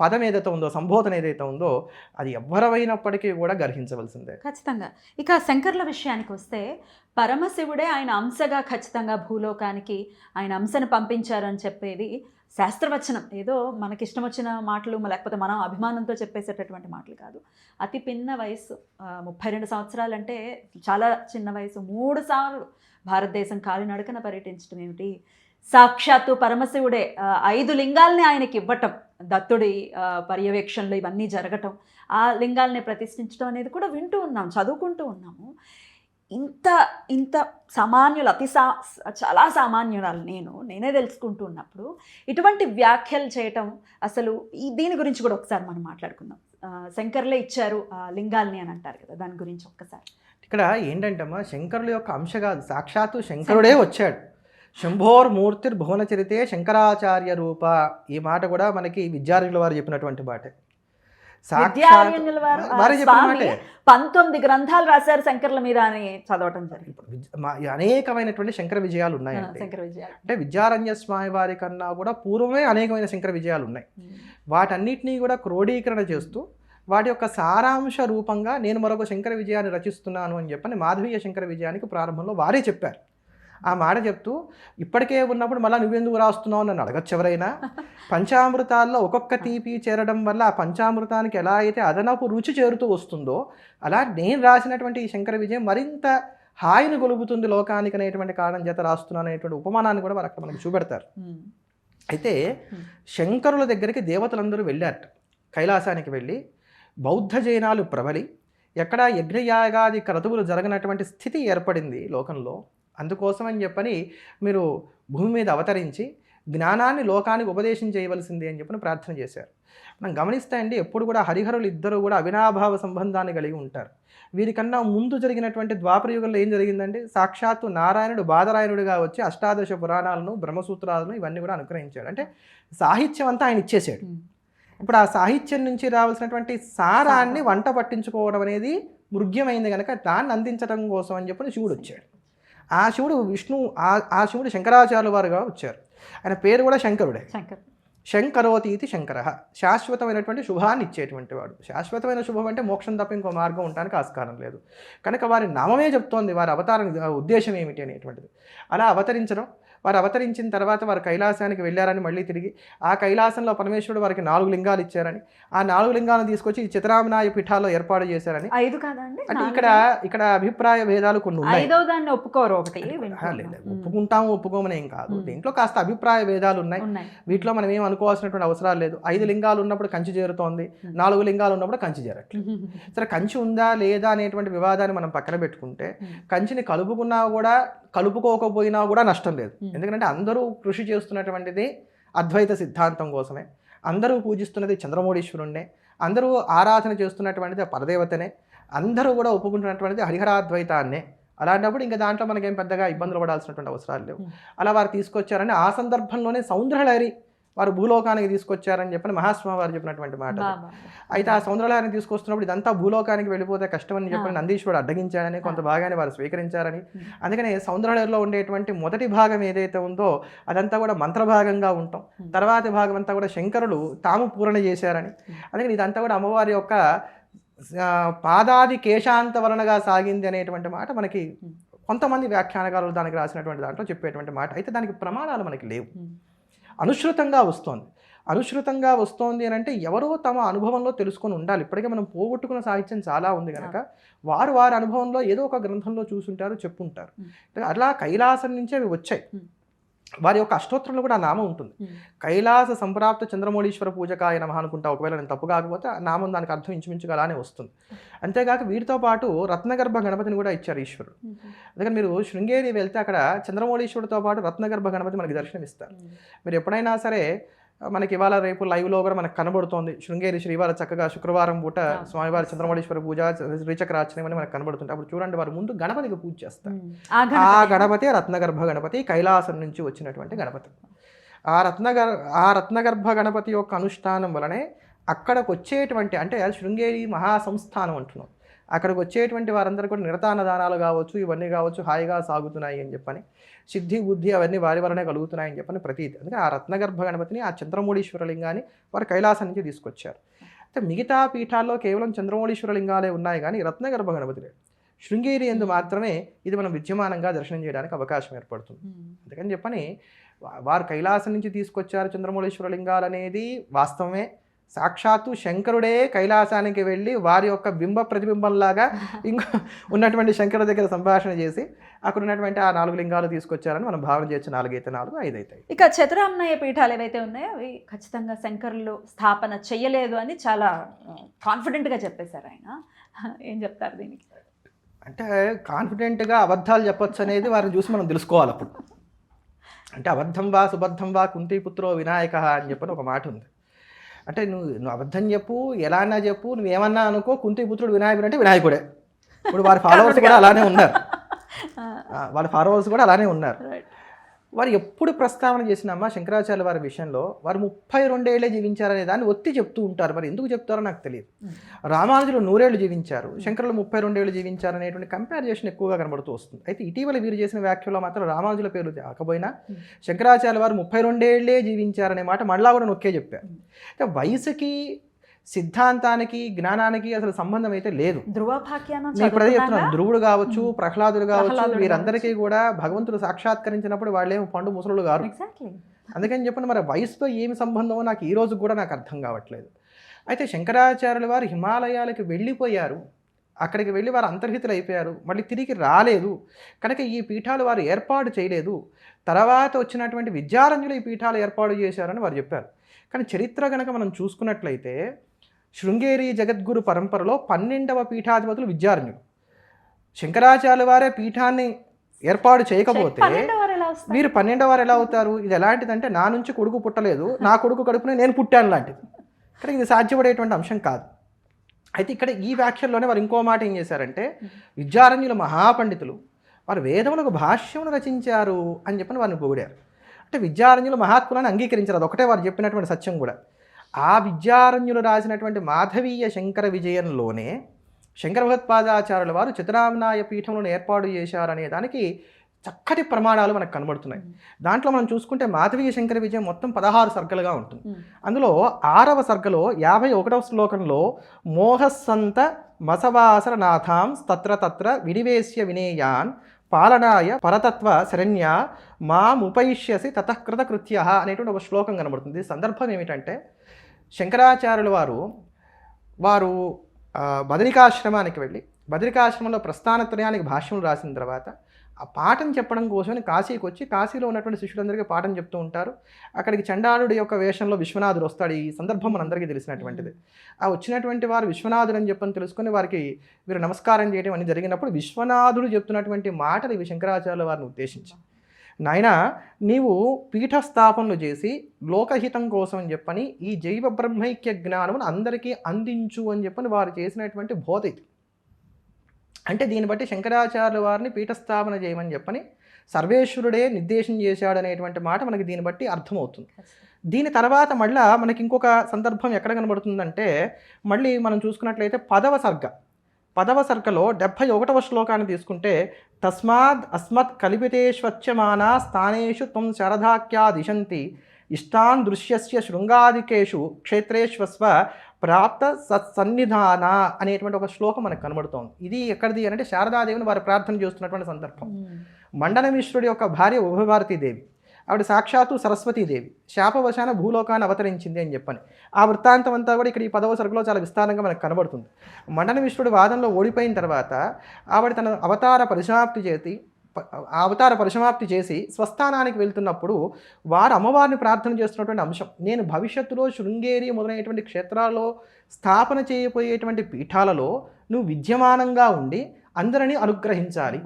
పదం ఏదైతే ఉందో, సంబోధన ఏదైతే ఉందో, అది ఎవరైనప్పటికీ కూడా గర్హించవలసిందే ఖచ్చితంగా. ఇక శంకర్ల విషయానికి వస్తే, పరమశివుడే ఆయన అంశగా ఖచ్చితంగా భూలోకానికి ఆయన అంశను పంపించారని చెప్పేది శాస్త్రవచనం. ఏదో మనకిష్టం వచ్చిన మాటలు లేకపోతే మనం అభిమానంతో చెప్పేసేటటువంటి మాటలు కాదు. అతి పిన్న వయసు 32 సంవత్సరాలు అంటే చాలా చిన్న వయసు. 3 సార్లు భారతదేశం కాలినడకన పర్యటించడం ఏమిటి, సాక్షాత్తు పరమశివుడే 5 లింగాల్ని ఆయనకి ఇవ్వటం, దత్తుడి పర్యవేక్షణలో ఇవన్నీ జరగటం, ఆ లింగాల్ని ప్రతిష్ఠించడం అనేది కూడా వింటూ ఉన్నాం, చదువుకుంటూ ఉన్నాము. ఇంత ఇంత సామాన్యులు, చాలా సామాన్యురాలు నేనే తెలుసుకుంటూ ఉన్నప్పుడు ఇటువంటి వ్యాఖ్యలు చేయటం అసలు దీని గురించి కూడా ఒకసారి మనం మాట్లాడుకుందాం. శంకర్లే ఇచ్చారు ఆ లింగాల్ని అని అంటారు కదా, దాని గురించి ఒక్కసారి. ఇక్కడ ఏంటంటమ్మా, శంకరుల యొక్క అంశ కాదు, సాక్షాత్తు శంకరుడే వచ్చాడు. శంభోర్మూర్తిర్ భువన చరితే శంకరాచార్య రూప, ఈ మాట కూడా మనకి విద్యార్థుల వారు చెప్పినటువంటి మాటే. విద్యారణ్యుల వారే చెప్పిన మాటే. 19 గ్రంథాలు రాశారు శంకర్ల మీద అని చదవటం జరిగింది. అనేకమైనటువంటి శంకర విజయాలు ఉన్నాయి. శంకర విజయాలు అంటే విద్యారణ్య స్వామి వారి కన్నా కూడా పూర్వమే అనేకమైన శంకర విజయాలు ఉన్నాయి. వాటన్నిటినీ కూడా క్రోడీకరణ చేస్తూ వాటి యొక్క సారాంశ రూపంగా నేను మరొక శంకర విజయాన్ని రచిస్తున్నాను అని చెప్పని మాధవీయ శంకర విజయానికి ప్రారంభంలో వారే చెప్పారు. ఆ మాట చెప్తూ ఇప్పటికే ఉన్నప్పుడు మళ్ళీ నువ్వెందుకు రాస్తున్నావు అని నన్ను అడగచ్చు ఎవరైనా. పంచామృతాల్లో ఒక్కొక్క తీపి చేరడం వల్ల ఆ పంచామృతానికి ఎలా అయితే అదనపు రుచి చేరుతూ వస్తుందో, అలా నేను రాసినటువంటి ఈ శంకర విజయం మరింత హాయిని గొలుపుతుంది లోకానికి అనేటువంటి కారణం చేత రాస్తున్నాను అనేటువంటి ఉపమానాన్ని కూడా వారు అక్కడ మనకు చూపెడతారు. అయితే శంకరుల దగ్గరికి దేవతలందరూ వెళ్ళారట. కైలాసానికి వెళ్ళి బౌద్ధ జైనాలు ప్రబలి ఎక్కడ యజ్ఞయాగాది క్రతువులు జరగనటువంటి స్థితి ఏర్పడింది లోకంలో. అందుకోసమని చెప్పని మీరు భూమి మీద అవతరించి జ్ఞానాన్ని లోకానికి ఉపదేశం చేయవలసింది అని చెప్పని ప్రార్థన చేశారు. మనం గమనిస్తే అండి, ఎప్పుడు కూడా హరిహరులు ఇద్దరు కూడా అవినాభావ సంబంధాన్ని కలిగి ఉంటారు. వీరికన్నా ముందు జరిగినటువంటి ద్వాపర యుగంలో ఏం జరిగిందండి, సాక్షాత్తు నారాయణుడు బాదరాయణుడిగా వచ్చి అష్టాదశ పురాణాలను బ్రహ్మసూత్రాలను ఇవన్నీ కూడా అనుగ్రహించాడు. అంటే సాహిత్యం అంతా ఆయన ఇచ్చేసాడు. ఇప్పుడు ఆ సాహిత్యం నుంచి రావాల్సినటువంటి సారాన్ని వంట పట్టించుకోవడం అనేది మృగ్యమైంది కనుక దాన్ని అందించడం కోసం అని చెప్పని శివుడు వచ్చాడు. ఆ శివుడు ఆ శివుడు శంకరాచార్యుల వారుగా వచ్చారు. ఆయన పేరు కూడా శంకరుడే. శంకరోతి ఇది శంకర, శాశ్వతమైనటువంటి శుభాన్ని ఇచ్చేటువంటి వాడు. శాశ్వతమైన శుభం అంటే మోక్షం తప్ప ఇంకో మార్గం ఉండడానికి ఆస్కారం లేదు కనుక వారి నామమే చెప్తోంది వారి అవతారం ఉద్దేశం ఏమిటి అనేటువంటిది. అలా అవతరించడం, వారు అవతరించిన తర్వాత వారు కైలాసానికి వెళ్ళారని, మళ్ళీ తిరిగి ఆ కైలాసంలో పరమేశ్వరుడు వారికి 4 లింగాలు ఇచ్చారని, ఆ 4 లింగాలను తీసుకొచ్చి చిత్రామనాయ పీఠాల్లో ఏర్పాటు చేశారని. 5 కాదండి, అంటే ఇక్కడ అభిప్రాయ భేదాలు కొన్ని ఉన్నాయి. ఒప్పుకోరు, ఒకటి ఒప్పుకుంటాము ఒప్పుకోమని ఏం కాదు, దీంట్లో కాస్త అభిప్రాయ భేదాలు ఉన్నాయి. వీటిలో మనం ఏం అనుకోవాల్సినటువంటి అవసరాలు లేదు. 5 లింగాలు ఉన్నప్పుడు కంచి చేరుతోంది, 4 లింగాలు ఉన్నప్పుడు కంచి చేరట్లేదు. సరే, కంచి ఉందా లేదా అనేటువంటి వివాదాన్ని మనం పక్కన పెట్టుకుంటే, కంచిని కలుపుకున్నా కూడా కలుపుకోకపోయినా కూడా నష్టం లేదు. ఎందుకంటే అందరూ కృషి చేస్తున్నటువంటిది అద్వైత సిద్ధాంతం కోసమే, అందరూ పూజిస్తున్నది చంద్రమౌళీశ్వరుణ్ణే, అందరూ ఆరాధన చేస్తున్నటువంటిది పరదేవతనే, అందరూ కూడా ఒప్పుకుంటున్నటువంటిది హరిహరాద్వైతాన్నే. అలాంటప్పుడు ఇంకా దాంట్లో మనకేం పెద్దగా ఇబ్బందులు పడాల్సినటువంటి అవసరాలు లేవు. అలా వారు తీసుకొచ్చారని ఆ సందర్భంలోనే సౌందర్యలహరి వారు భూలోకానికి తీసుకొచ్చారని చెప్పని మహాస్వామి వారు చెప్పినటువంటి మాట. అయితే ఆ సౌందర్యలహరిని తీసుకొస్తున్నప్పుడు ఇదంతా భూలోకానికి వెళ్ళిపోతే కష్టమని చెప్పని నందీశ్వరుడు అడ్డగించాడని, కొంత భాగాన్ని వారు స్వీకరించారని. అందుకని సౌందర్యలహరిలో ఉండేటువంటి మొదటి భాగం ఏదైతే ఉందో అదంతా కూడా మంత్రభాగంగా ఉంటాం, తర్వాతి భాగం అంతా కూడా శంకరులు తాము పూరణ చేశారని. అందుకని ఇదంతా కూడా అమ్మవారి యొక్క పాదాది కేశాంత వలనగా సాగింది అనేటువంటి మాట మనకి కొంతమంది వ్యాఖ్యానకారులు దానికి రాసినటువంటి దాంట్లో చెప్పేటువంటి మాట. అయితే దానికి ప్రమాణాలు మనకి లేవు, అనుశ్రుతంగా వస్తోంది అని అంటే ఎవరో తమ అనుభవంలో తెలుసుకొని ఉండాలి. ఇప్పటికే మనం పోగొట్టుకున్న సాహిత్యం చాలా ఉంది కనుక వారి అనుభవంలో ఏదో ఒక గ్రంథంలో చూసుంటారు, చెప్పుంటారు. అట్లా కైలాసం నుంచే అవి వచ్చాయి. వారి యొక్క అష్టోత్తరంలో కూడా ఆ నామం ఉంటుంది. కైలాస సంప్రాప్త చంద్రమౌళీశ్వర పూజకాయ నమః అనుకుంటా, ఒకవేళ నేను తప్పు కాకపోతే ఆ నామం దానికి అర్థం ఇంచుమించుగా అలానే వస్తుంది. అంతేకాక వీటితో పాటు రత్నగర్భ గణపతిని కూడా ఇచ్చారు ఈశ్వరుడు. అందుకని మీరు శృంగేరి వెళ్తే అక్కడ చంద్రమౌళీశ్వరుడితో పాటు రత్నగర్భ గణపతి మనకి దర్శనమిస్తారు. మీరు ఎప్పుడైనా సరే, మనకి ఇవాళ రేపు లైవ్లో కూడా మనకు కనబడుతోంది శృంగేరి శ్రీవారు చక్కగా శుక్రవారం పూట స్వామివారి చంద్రమౌళీశ్వర పూజ శ్రీచక్రార్చన అని మనకు కనబడుతుంటే అప్పుడు చూడండి వారు ముందు గణపతికి పూజ చేస్తారు. ఆ గణపతి రత్నగర్భ గణపతి, కైలాసం నుంచి వచ్చినటువంటి గణపతి. ఆ రత్నగర్భ గణపతి యొక్క అనుష్ఠానం వలనే అక్కడికి వచ్చేటువంటి, అంటే శృంగేరి మహాసంస్థానం అంటున్నాం, అక్కడికి వచ్చేటువంటి వారందరూ కూడా నిరతానదానాలు కావచ్చు, ఇవన్నీ కావచ్చు హాయిగా సాగుతున్నాయి అని చెప్పని, సిద్ధి బుద్ధి అవన్నీ వారి వలనే కలుగుతున్నాయని చెప్పని ప్రతీతి. అందుకే ఆ రత్నగర్భ గణపతిని, ఆ చంద్రమౌళీశ్వర లింగాన్ని వారు కైలాసం నుంచి తీసుకొచ్చారు. అయితే మిగతా పీఠాల్లో కేవలం చంద్రమౌళీశ్వర లింగాలే ఉన్నాయి కానీ రత్నగర్భ గణపతి లేదు. శృంగేరి ఎందు మాత్రమే ఇది మనం విద్యమానంగా దర్శనం చేయడానికి అవకాశం ఏర్పడుతుంది. అందుకని చెప్పని వారు కైలాసం నుంచి తీసుకొచ్చారు చంద్రమౌళీశ్వర లింగాలు అనేది వాస్తవమే. సాక్షాత్తు శంకరుడే కైలాసానికి వెళ్ళి వారి యొక్క బింబ ప్రతిబింబంలాగా ఇంకో ఉన్నటువంటి శంకరుడి దగ్గర సంభాషణ చేసి అక్కడ ఉన్నటువంటి ఆ 4 లింగాలు తీసుకొచ్చారని మనం భావన చేయొచ్చు. 4 అయితే 4, 5 అవుతాయి. ఇక చతురామ్నాయ పీఠాలు ఏవైతే ఉన్నాయో అవి ఖచ్చితంగా శంకరులు స్థాపన చేయలేదు అని చాలా కాన్ఫిడెంట్గా చెప్పేశారు ఆయన. ఏం చెప్తారు దీనికి? అంటే కాన్ఫిడెంట్గా అబద్ధాలు చెప్పొచ్చు అనేది వారిని చూసి మనం తెలుసుకోవాలి. అప్పుడు అంటే అబద్ధం వా సుబద్ధం వా కుంతిపుత్రో వినాయక అని చెప్పని ఒక మాట ఉంది. అంటే నువ్వు అబద్ధం చెప్పు, ఎలా అన్నా చెప్పు, నువ్వేమన్నా అనుకో, కుంతిపుత్రుడు వినాయకుడు అంటే వినాయకుడే. ఇప్పుడు వారి ఫాలోవర్స్ కూడా అలానే ఉన్నారు. వాళ్ళ ఫాలోవర్స్ కూడా అలానే ఉన్నారు. వారు ఎప్పుడు ప్రస్తావన చేసినామా శంకరాచార్య వారి విషయంలో వారు 32 ఏళ్ళే జీవించారనే దాన్ని ఒత్తి చెప్తూ ఉంటారు. మరి ఎందుకు చెప్తారో నాకు తెలియదు. రామానుజులు 100 ఏళ్ళు జీవించారు, శంకరులు 32 ఏళ్ళు జీవించారు అనేటువంటి కంపారిజేషన్ ఎక్కువగా కనబడుతూ వస్తుంది. అయితే ఇటీవల వీరు చేసిన వ్యాఖ్యలో మాత్రం రామానుజుల పేరు కాకపోయినా శంకరాచార్య వారు 32 ఏళ్ళే జీవించారనే మాట మళ్ళా కూడా నొక్కే చెప్పారు. అంటే వయసుకి సిద్ధాంతానికి జ్ఞానానికి అసలు సంబంధం అయితే లేదు. ఇప్పుడు అదే చెప్తున్నాను, ధ్రువుడు కావచ్చు, ప్రహ్లాదుడు కావచ్చు, వీరందరికీ కూడా భగవంతుడు సాక్షాత్కరించినప్పుడు వాళ్ళేమో పండు ముసలుడు గారు. అందుకని చెప్పండి, మరి వయసుతో ఏమి సంబంధమో నాకు ఈ రోజు కూడా నాకు అర్థం కావట్లేదు. అయితే శంకరాచార్యుల వారు హిమాలయాలకు వెళ్ళిపోయారు, అక్కడికి వెళ్ళి వారు అంతర్హితులు అయిపోయారు, మళ్ళీ తిరిగి రాలేదు కనుక ఈ పీఠాలు వారు ఏర్పాటు చేయలేదు. తర్వాత వచ్చినటువంటి విద్యారణ్యులు ఈ పీఠాలు ఏర్పాటు చేశారని వారు చెప్పారు. కానీ చరిత్ర కనుక మనం చూసుకున్నట్లయితే శృంగేరి జగద్గురు పరంపరలో 12వ పీఠాధిపతులు విద్యారణ్యులు. శంకరాచార్యుల వారే పీఠాన్ని ఏర్పాటు చేయకపోతే వీరు 12వ వారు ఎలా అవుతారు? ఇది ఎలాంటిదంటే నా నుంచి కొడుకు పుట్టలేదు, నా కొడుకు కడుపునే నేను పుట్టాను లాంటిది. కానీ ఇది సాధ్యపడేటువంటి అంశం కాదు. అయితే ఇక్కడ ఈ వ్యాఖ్యల్లోనే వారు ఇంకో మాట ఏం చేశారంటే విద్యారణ్యులు మహాపండితులు, వారు వేదములకు భాష్యమును రచించారు అని చెప్పని వారిని పొగిడారు. అంటే విద్యారణ్యులు మహాత్ములను అంగీకరించారు, అదొకటే వారు చెప్పినటువంటి సత్యం కూడా. ఆ విద్యారణ్యులు రాసినటువంటి మాధవీయ శంకర విజయంలోనే శంకర భగవత్పాదాచార్యుల వారు చతురామ్నాయ పీఠములను ఏర్పాటు చేశారనే దానికి చక్కటి ప్రమాణాలు మనకు కనబడుతున్నాయి. దాంట్లో మనం చూసుకుంటే మాధవీయ శంకర విజయం మొత్తం 16 సర్గలుగా ఉంటుంది. అందులో 6వ సర్గలో 51వ శ్లోకంలో మోహస్సంత మసవాసర నాథాం తత్ర తత్ర వినివేశ్య వినేయాన్ పాలనాయ పరతత్వ శరణ్య మాముపైష్యసి తతఃకృత కృత్య అనేటువంటి ఒక శ్లోకం కనబడుతుంది. సందర్భం ఏమిటంటే శంకరాచార్యుల వారు బదరికాశ్రమానికి వెళ్ళి బదరికాశ్రమంలో ప్రస్థానత్రయానికి భాష్యం రాసిన తర్వాత ఆ పాఠం చెప్పడం కోసమని కాశీకి వచ్చి కాశీలో ఉన్నటువంటి శిష్యులందరికీ పాఠం చెప్తూ ఉంటారు. అక్కడికి చండాలుడి యొక్క వేషంలో విశ్వనాథుడు వస్తాడు. ఈ సందర్భం మనందరికీ తెలిసినటువంటిది. ఆ వచ్చినటువంటి వారు విశ్వనాథుడు అని చెప్పని తెలుసుకొని వారికి వీరు నమస్కారం చేయడం అని జరిగినప్పుడు విశ్వనాథుడు చెప్తున్నటువంటి మాటలు ఇవి శంకరాచార్యుల వారిని ఉద్దేశించి, నాయన నీవు పీఠస్థాపనలు చేసి లోకహితం కోసం అని చెప్పని ఈ జైవ బ్రహ్మైక్య జ్ఞానమును అందరికీ అందించు అని చెప్పని వారు చేసినటువంటి బోధ ఇది. అంటే దీన్ని బట్టి శంకరాచార్యుల వారిని పీఠస్థాపన చేయమని చెప్పని సర్వేశ్వరుడే నిర్దేశం చేశాడనేటువంటి మాట మనకి దీన్ని బట్టి అర్థమవుతుంది. దీని తర్వాత మళ్ళీ మనకి ఇంకొక సందర్భం ఎక్కడ కనబడుతుందంటే మళ్ళీ మనం చూసుకున్నట్లయితే 10వ సర్గలో 71వ శ్లోకాన్ని తీసుకుంటే తస్మాద్ అస్మత్ కల్పితేష్వచ్యమానా స్థానేషు త్వం శరధాఖ్యా దిశంతి ఇష్టాన్ దృశ్యస్య శృంగాదికేషు క్షేత్రేష్వస్వ ప్రాప్త సన్నిధాన అనేటువంటి ఒక శ్లోకం మనకు కనబడుతోంది. ఇది ఎక్కడిది అంటే శారదాదేవిని వారు ప్రార్థన చేస్తున్నటువంటి సందర్భం. మండన మిశ్రుడి యొక్క భార్య ఉభయభారతీదేవి, ఆవిడ సాక్షాత్తు సరస్వతీదేవి శాపవశాన భూలోకాన్ని అవతరించింది అని చెప్పని ఆ వృత్తాంతం అంతా కూడా ఇక్కడ ఈ 10వ సర్గలో చాలా విస్తారంగా మనకు కనబడుతుంది. మండన మిశ్రుడి వాదనలో ఓడిపోయిన తర్వాత ఆవిడ తన అవతార పరిసమాప్తి చేసి స్వస్థానానికి వెళ్తున్నప్పుడు వారు అమ్మవారిని ప్రార్థన చేస్తున్నటువంటి అంశం, నేను భవిష్యత్తులో శృంగేరి మొదలైనటువంటి క్షేత్రాల్లో స్థాపన చేయబోయేటువంటి పీఠాలలో నువ్వు విద్యమానంగా ఉండి అందరినీ అనుగ్రహించాలి.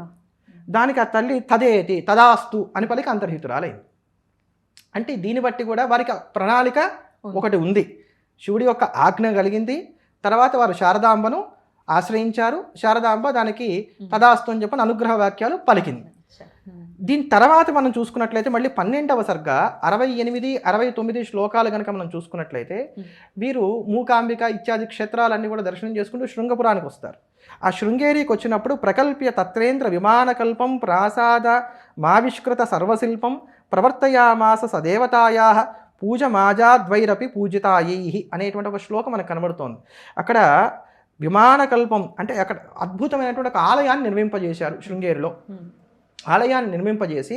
దానికి ఆ తల్లి తదేతి తదాస్తు అని పలికి అంతర్హితురాలైంది. అంటే దీన్ని బట్టి కూడా వారికి ప్రణాళిక ఒకటి ఉంది. శివుడి యొక్క ఆజ్ఞ కలిగింది, తర్వాత వారు శారదాంబను ఆశ్రయించారు, శారదాంబ దానికి తదాస్తు అని చెప్పని అనుగ్రహ వాక్యాలు పలికింది. దీని తర్వాత మనం చూసుకున్నట్లయితే మళ్ళీ 12వ సర్గ 68, 69 శ్లోకాలు కనుక మనం చూసుకున్నట్లయితే వీరు మూకాంబిక ఇత్యాది క్షేత్రాలన్నీ కూడా దర్శనం చేసుకుంటూ శృంగపురానికి వస్తారు. ఆ శృంగేరికి వచ్చినప్పుడు ప్రకల్ప్య తత్రేంద్ర విమానకల్పం ప్రాసాద మావిష్కృత సర్వశిల్పం ప్రవర్తయామాస సదేవతాయా పూజమాజాద్వైరపి పూజితాయై అనేటువంటి ఒక శ్లోకం మనకు కనబడుతోంది. అక్కడ విమానకల్పం అంటే అక్కడ అద్భుతమైనటువంటి ఒక ఆలయాన్ని నిర్మింపజేశారు. శృంగేరిలో ఆలయాన్ని నిర్మింపజేసి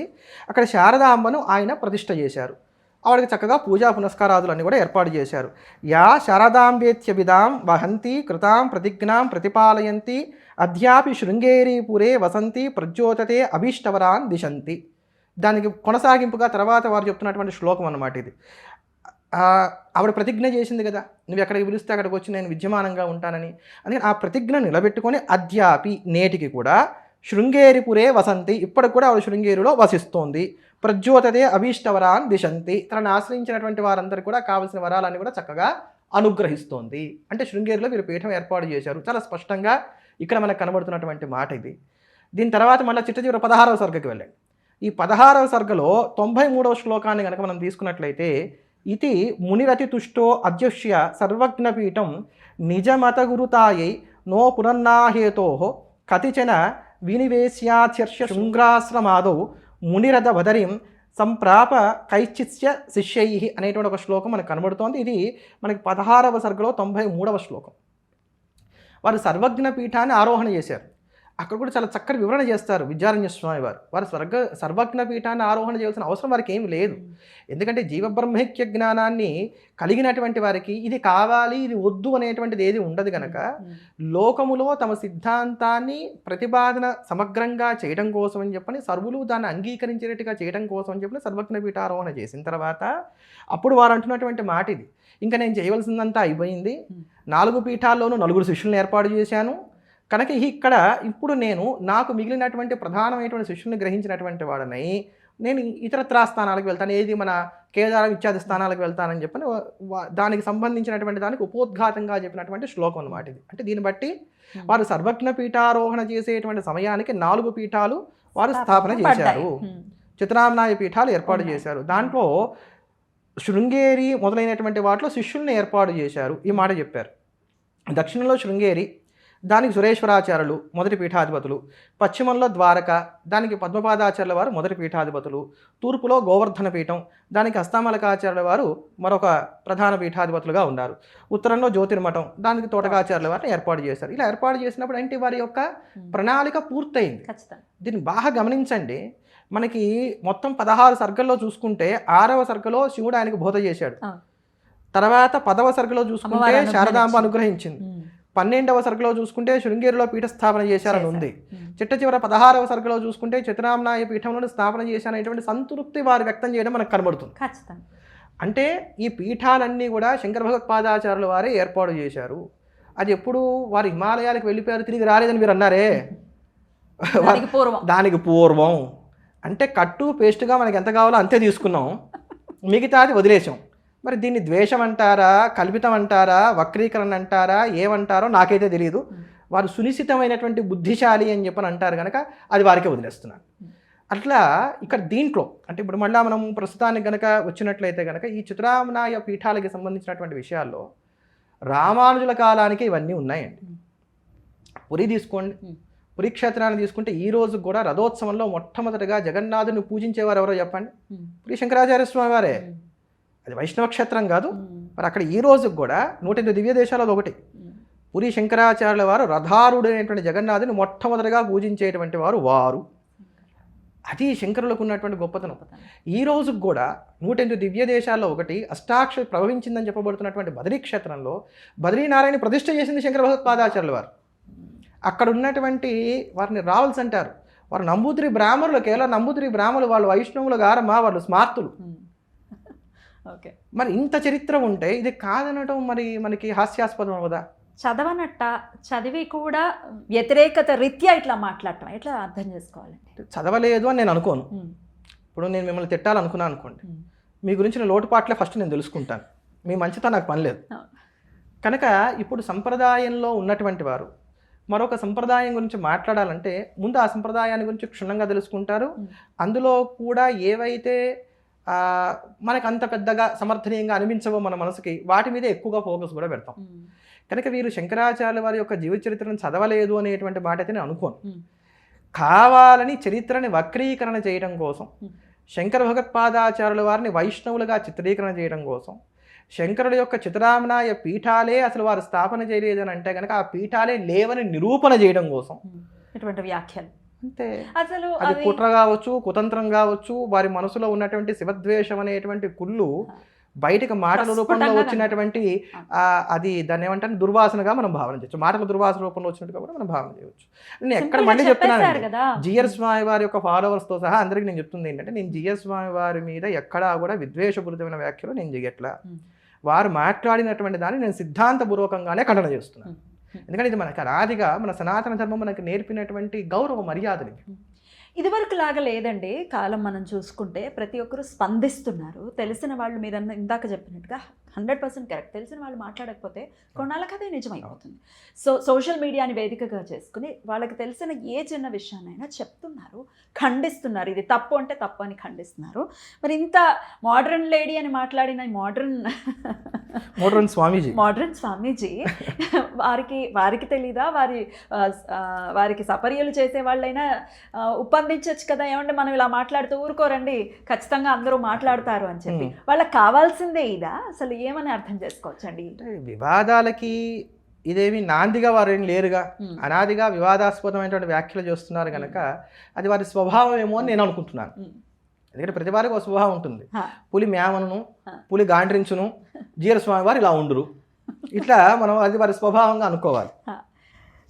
అక్కడ శారదాంబను ఆయన ప్రతిష్ఠ చేశారు. ఆవిడకి చక్కగా పూజా పునస్కారాదులన్నీ కూడా ఏర్పాటు చేశారు. యా శారదాంబేత్యభిదాం వహంతి కృతాం ప్రతిజ్ఞాం ప్రతిపాలయంతి అద్యాపి శృంగేరీపురే వసంతి ప్రజ్యోతతే అభీష్టవరాన్ దిశంతి. దానికి కొనసాగింపుగా తర్వాత వారు చెప్తున్నటువంటి శ్లోకం అన్నమాట ఇది. ఆవిడ ప్రతిజ్ఞ చేసింది కదా, నువ్వు ఎక్కడికి పిలిస్తే అక్కడికి వచ్చి నేను విద్యమానంగా ఉంటానని. అందుకని ఆ ప్రతిజ్ఞ నిలబెట్టుకొని అద్యాపి నేటికి కూడా శృంగేరిపురే వసంతి, ఇప్పటికి కూడా ఆవిడ శృంగేరిలో వసిస్తోంది. ప్రజ్యోతతే అభీష్టవరాన్ దిశంతి, తనను ఆశ్రయించినటువంటి వారందరికీ కూడా కావలసిన వరాలన్నీ కూడా చక్కగా అనుగ్రహిస్తోంది. అంటే శృంగేరిలో వీరు పీఠం ఏర్పాటు చేశారు. చాలా స్పష్టంగా ఇక్కడ మనకు కనబడుతున్నటువంటి మాట ఇది. దీని తర్వాత మళ్ళీ చిట్ట 16వ సర్గకి వెళ్ళండి. ఈ 16వ సర్గలో 93వ శ్లోకాన్ని కనుక మనం తీసుకున్నట్లయితే, ఇది మునిరతి తుష్టో అధ్యుష్య సర్వజ్ఞపీఠం నిజమత గురుతాయై నో పునర్నాహేతో కతిచన వినివేశ్యాచర్ష శృంగాశ్రమాదౌ మునిరథ బదరిం సంప్రాప కైచిత్స్య శిష్యై అనేటువంటి ఒక శ్లోకం మనకు కనబడుతోంది. ఇది మనకి 16వ సర్గలో 93వ శ్లోకం. వారు సర్వజ్ఞ పీఠాన్ని ఆరోహణ చేశారు. అక్కడ కూడా చాలా చక్కటి వివరణ చేస్తారు విద్యారణ్య స్వామి వారు. వారు సర్వజ్ఞ పీఠాన్ని ఆరోహణ చేయాల్సిన అవసరం వారికి ఏమి లేదు. ఎందుకంటే జీవబ్రహ్మైక్య జ్ఞానాన్ని కలిగినటువంటి వారికి ఇది కావాలి ఇది వద్దు అనేటువంటిది ఏది ఉండదు కనుక, లోకములో తమ సిద్ధాంతాన్ని ప్రతిపాదన సమగ్రంగా చేయడం కోసం అని చెప్పని సర్వులు దాన్ని అంగీకరించేటట్టుగా చేయడం కోసం అని చెప్పని సర్వజ్ఞ పీఠ ఆరోహణ చేసిన తర్వాత అప్పుడు వారు అంటున్నటువంటి మాట ఇది, ఇంకా నేను చేయవలసిందంతా అయిపోయింది, 4 పీఠాల్లోనూ 4 శిష్యులను ఏర్పాటు చేశాను కనుక ఇక్కడ ఇప్పుడు నేను నాకు మిగిలినటువంటి ప్రధానమైనటువంటి శిష్యుల్ని గ్రహించినటువంటి వాడనై నేను ఇతరత్రా స్థానాలకు వెళ్తాను, ఏది మన కేదారం ఇత్యాది స్థానాలకు వెళ్తానని చెప్పని దానికి సంబంధించినటువంటి దానికి ఉపోద్ఘాతంగా చెప్పినటువంటి శ్లోకం అన్నమాట ఇది. అంటే దీన్ని బట్టి వారు సర్వజ్ఞ పీఠారోహణ చేసేటువంటి సమయానికి 4 పీఠాలు వారు స్థాపన చేశారు, చిత్రామ్నాయ పీఠాలు ఏర్పాటు చేశారు. దాంట్లో శృంగేరి మొదలైనటువంటి వాటిలో శిష్యుల్ని ఏర్పాటు చేశారు. ఈ మాట చెప్పారు. దక్షిణంలో శృంగేరి, దానికి సురేశ్వరాచార్యులు మొదటి పీఠాధిపతులు, పశ్చిమంలో ద్వారక, దానికి పద్మపాదాచార్యుల వారు మొదటి పీఠాధిపతులు, తూర్పులో గోవర్ధన పీఠం, దానికి హస్తామలకాచార్యుల వారు మరొక ప్రధాన పీఠాధిపతులుగా ఉన్నారు, ఉత్తరంలో జ్యోతిర్మఠం, దానికి తోటకాచార్యుల వారిని ఏర్పాటు చేశారు. ఇలా ఏర్పాటు చేసినప్పుడు అంటే వారి యొక్క ప్రణాళిక పూర్తయింది. దీన్ని బాగా గమనించండి. మనకి మొత్తం 16 సర్గల్లో చూసుకుంటే 6వ సర్గలో శివుడు ఆయనకు బోధ చేశాడు. తర్వాత 10వ సర్గలో చూసుకుంటే శారదాంబ అనుగ్రహించింది. 12వ సర్గలో చూసుకుంటే శృంగేరిలో పీఠ స్థాపన చేశారని ఉంది. చిట్ట 16వ సర్గలో చూసుకుంటే చిత్రామ్నాయ పీఠంలో స్థాపన చేశారనేటువంటి సంతృప్తి వారు వ్యక్తం చేయడం మనకు కనబడుతుంది. అంటే ఈ పీఠాలన్నీ కూడా శంకర భగవత్పాదాచార్యుల వారే ఏర్పాటు చేశారు. అది ఎప్పుడు వారు హిమాలయాలకు వెళ్ళిపోయారు తిరిగి రాలేదని మీరు అన్నారే, దానికి పూర్వం అంటే కట్టు పేస్ట్గా మనకి ఎంత కావాలో అంతే తీసుకున్నాం, మిగతాది వదిలేసాం. మరి దీన్ని ద్వేషం అంటారా, కల్పితం అంటారా, వక్రీకరణ అంటారా, ఏమంటారో నాకైతే తెలియదు. వారు సునిశ్చితమైనటువంటి బుద్ధిశాలి అని చెప్పని అంటారు కనుక అది వారికే వదిలేస్తున్నారు. అట్లా ఇక్కడ దీంట్లో అంటే ఇప్పుడు మళ్ళీ మనం ప్రస్తుతానికి కనుక వచ్చినట్లయితే కనుక ఈ చిత్రామ్నాయ పీఠాలకి సంబంధించినటువంటి విషయాల్లో రామానుజుల కాలానికి ఇవన్నీ ఉన్నాయండి. పురి తీసుకోండి, పురి క్షేత్రాన్ని తీసుకుంటే ఈ రోజు కూడా రథోత్సవంలో మొట్టమొదటిగా జగన్నాథుని పూజించేవారు ఎవరో చెప్పండి, పురి శంకరాచార్య స్వామి వారే. అది వైష్ణవ క్షేత్రం కాదు. మరి అక్కడ ఈ రోజుకి కూడా 108 దివ్య దేశాలలో ఒకటి పురి శంకరాచార్యుల వారు రథారుడు అనేటువంటి జగన్నాథుని మొట్టమొదటిగా పూజించేటువంటి వారు. అది శంకరులకు ఉన్నటువంటి గొప్పతనం. ఈ రోజుకి కూడా 108 దివ్య దేశాల్లో ఒకటి అష్టాక్షరి ప్రభవించిందని చెప్పబడుతున్నటువంటి బదరీ క్షేత్రంలో బద్రీనారాయణ ప్రతిష్ఠ చేసింది శంకర భగవత్పాదాచార్యుల వారు. అక్కడ ఉన్నటువంటి వారిని రావల్సి అంటారు. వారు నంబూతిరి బ్రాహ్మణులు, కేవలం నంబూతిరి బ్రాహ్మణులు, వాళ్ళు వైష్ణవులు గారమ్మా, వాళ్ళు స్మార్తులు. ఓకే, మరి ఇంత చరిత్ర ఉంటే ఇది కాదనటం మరి మనకి హాస్యాస్పదం కదా. చదవనట్ట, చదివి కూడా వ్యతిరేకత రీత్యా ఇట్లా మాట్లాడటం ఎట్లా అర్థం చేసుకోవాలంటే? చదవలేదు అని నేను అనుకోను. ఇప్పుడు నేను మిమ్మల్ని తిట్టాలనుకున్నాను అనుకోండి, మీ గురించి నేను లోటుపాట్లే ఫస్ట్ నేను తెలుసుకుంటాను, మీ మంచితో నాకు పని లేదు. కనుక ఇప్పుడు సంప్రదాయంలో ఉన్నటువంటి వారు మరొక సంప్రదాయం గురించి మాట్లాడాలంటే ముందు ఆ సంప్రదాయాన్ని గురించి క్షుణ్ణంగా తెలుసుకుంటారు. అందులో కూడా ఏవైతే మనకు అంత పెద్దగా సమర్థనీయంగా అనిపించవో మన మనసుకి, వాటి మీద ఎక్కువగా ఫోకస్ కూడా పెడతాం. కనుక వీరు శంకరాచార్యుల వారి యొక్క జీవిత చరిత్రను చదవలేదు అనేటువంటి మాట అయితే నేను అనుకోను. కావాలని చరిత్రని వక్రీకరణ చేయడం కోసం, శంకర భగవత్పాదాచార్యుల వారిని వైష్ణవులుగా చిత్రీకరణ చేయడం కోసం, శంకరుడు యొక్క చిత్రామ్నాయ పీఠాలే అసలు వారు స్థాపన చేయలేదని అంటే కనుక ఆ పీఠాలే లేవని నిరూపణ చేయడం కోసం ఇటువంటి వ్యాఖ్యలు అంతే. అసలు అది కుట్ర కావచ్చు, కుతంత్రం కావచ్చు, వారి మనసులో ఉన్నటువంటి శివద్వేషం అనేటువంటి కుళ్ళు బయటకు మాటల రూపంలో వచ్చినటువంటి అది దాన్ని ఏమంటారు దుర్వాసనగా మనం భావన చేయొచ్చు. మాటల దుర్వాసన రూపంలో వచ్చినట్టుగా కూడా మనం భావన చేయవచ్చు. నేను ఎక్కడ మళ్ళీ చెప్తున్నాను, జిఆర్ స్వామి వారి యొక్క ఫాలోవర్స్తో సహా అందరికీ నేను చెప్తుంది ఏంటంటే, నేను జిఆర్ స్వామి వారి మీద ఎక్కడా కూడా విద్వేషపూరితమైన వ్యాఖ్యలు నేను చేయట్లా. వారు మాట్లాడినటువంటి దాన్ని నేను సిద్ధాంతపూర్వకంగానే ఖండన చేస్తున్నాను. ఎందుకంటే ఇది మనకు అనాదిగా మన సనాతన ధర్మం మనకు నేర్పినటువంటి గౌరవ మర్యాదలు. ఇదివరకు లాగా లేదండి కాలం. మనం చూసుకుంటే ప్రతి ఒక్కరు స్పందిస్తున్నారు. తెలిసిన వాళ్ళు మీరు ఇందాక చెప్పినట్టుగా 100% కరెక్ట్. తెలిసిన వాళ్ళు మాట్లాడకపోతే కొన్నాళ్ళకి అదే నిజమైపోతుంది. సో సోషల్ మీడియాని వేదికగా చేసుకుని వాళ్ళకి తెలిసిన ఏ చిన్న విషయాన్నైనా చెప్తున్నారు, ఖండిస్తున్నారు. ఇది తప్పు అంటే తప్పు అని ఖండిస్తున్నారు. మరి ఇంత మోడర్న్ లేడీ అని మాట్లాడిన మోడర్న్ స్వామీజీ వారికి తెలీదా? వారికి సపర్యలు చేసే వాళ్ళైనా ఉపందించవచ్చు కదా, ఏమంటే మనం ఇలా మాట్లాడుతూ ఊరుకోరండి, ఖచ్చితంగా అందరూ మాట్లాడతారు అని చెప్పి. వాళ్ళకి కావాల్సిందే ఇదా? అసలు ఏమని అర్థం చేసుకోవచ్చండి? వివాదాలకి ఇదేమి నాందిగా వారు ఏం లేరుగా, అనాదిగా వివాదాస్పదమైనటువంటి వ్యాఖ్యలు చేస్తున్నారు కనుక అది వారి స్వభావం ఏమో అని నేను అనుకుంటున్నాను. ఎందుకంటే ప్రతి వారికి ఒక స్వభావం ఉంటుంది. పులి మేమను, పులి గాండ్రించును, జీరస్వామి వారు ఇలా ఉండురు, ఇట్లా మనం అది వారి స్వభావంగా అనుకోవాలి.